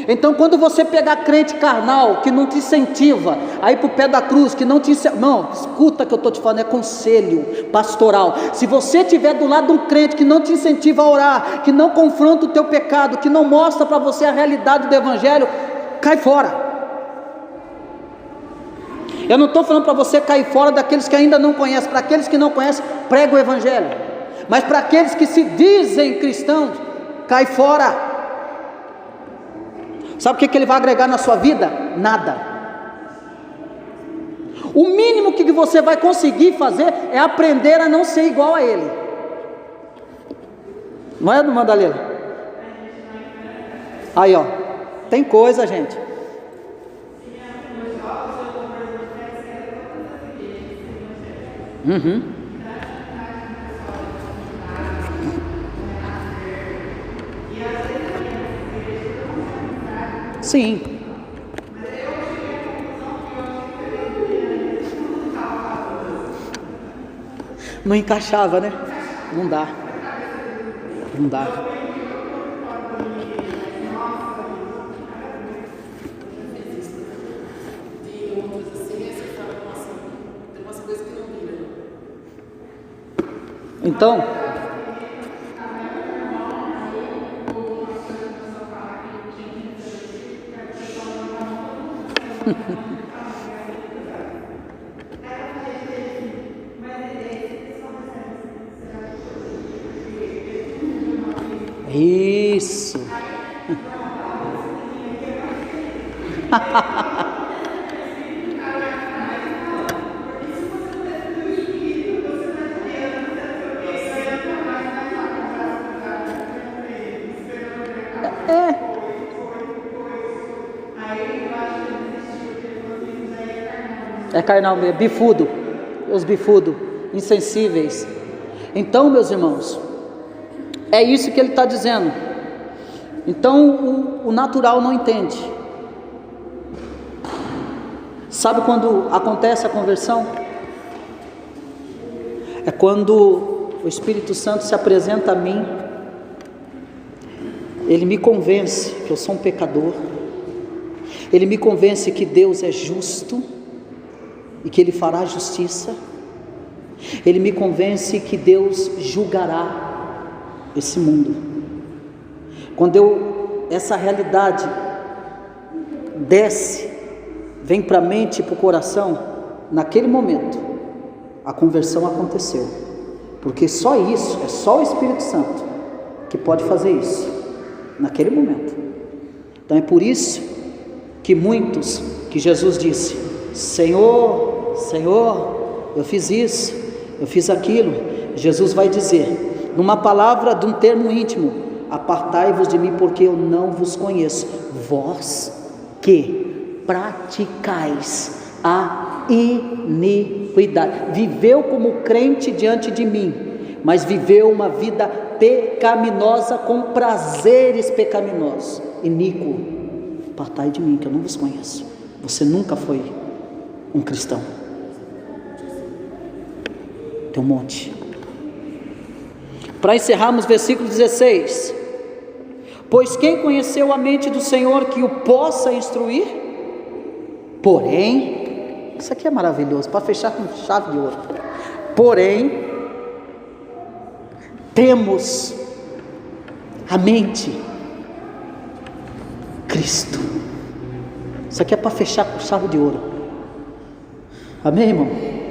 S1: Então quando você pegar crente carnal, que não te incentiva a ir para o pé da cruz, que não te incentiva, não, escuta que eu estou te falando, é conselho pastoral. Se você estiver do lado de um crente que não te incentiva a orar, que não confronta o teu pecado, que não mostra para você a realidade do evangelho, cai fora. Eu não estou falando para você cair fora daqueles que ainda não conhecem. Para aqueles que não conhecem, prega o evangelho. Mas para aqueles que se dizem cristãos, cai fora. Sabe o que ele vai agregar na sua vida? Nada. O mínimo que você vai conseguir fazer é aprender a não ser igual a ele. Não é, do Madalena? Aí, ó, tem coisa, gente. Sim. Não encaixava, né? Não dá. Não dá. Então, isso. É carnal mesmo, bifudo, os bifudos, insensíveis. Então, meus irmãos, é isso que ele está dizendo. Então, o natural não entende. Sabe quando acontece a conversão? É quando o Espírito Santo se apresenta a mim, ele me convence que eu sou um pecador, ele me convence que Deus é justo e que Ele fará justiça, ele me convence que Deus julgará esse mundo. Quando essa realidade desce, vem para a mente e para o coração, naquele momento a conversão aconteceu, porque só isso, é só o Espírito Santo que pode fazer isso, naquele momento. Então é por isso que muitos, que Jesus disse: Senhor, Senhor, eu fiz isso, eu fiz aquilo. Jesus vai dizer, numa palavra, de um termo íntimo: apartai-vos de mim, porque eu não vos conheço, vós que praticais a iniquidade. Viveu como crente diante de mim, mas viveu uma vida pecaminosa, com prazeres pecaminosos, iníquo. Apartai de mim, que eu não vos conheço. Você nunca foi um cristão. Tem um monte. Para encerrarmos, versículo 16: pois quem conheceu a mente do Senhor que o possa instruir? Porém, isso aqui é maravilhoso, para fechar com chave de ouro. Porém, temos a mente Cristo. Isso aqui é para fechar com chave de ouro. Amém, irmão?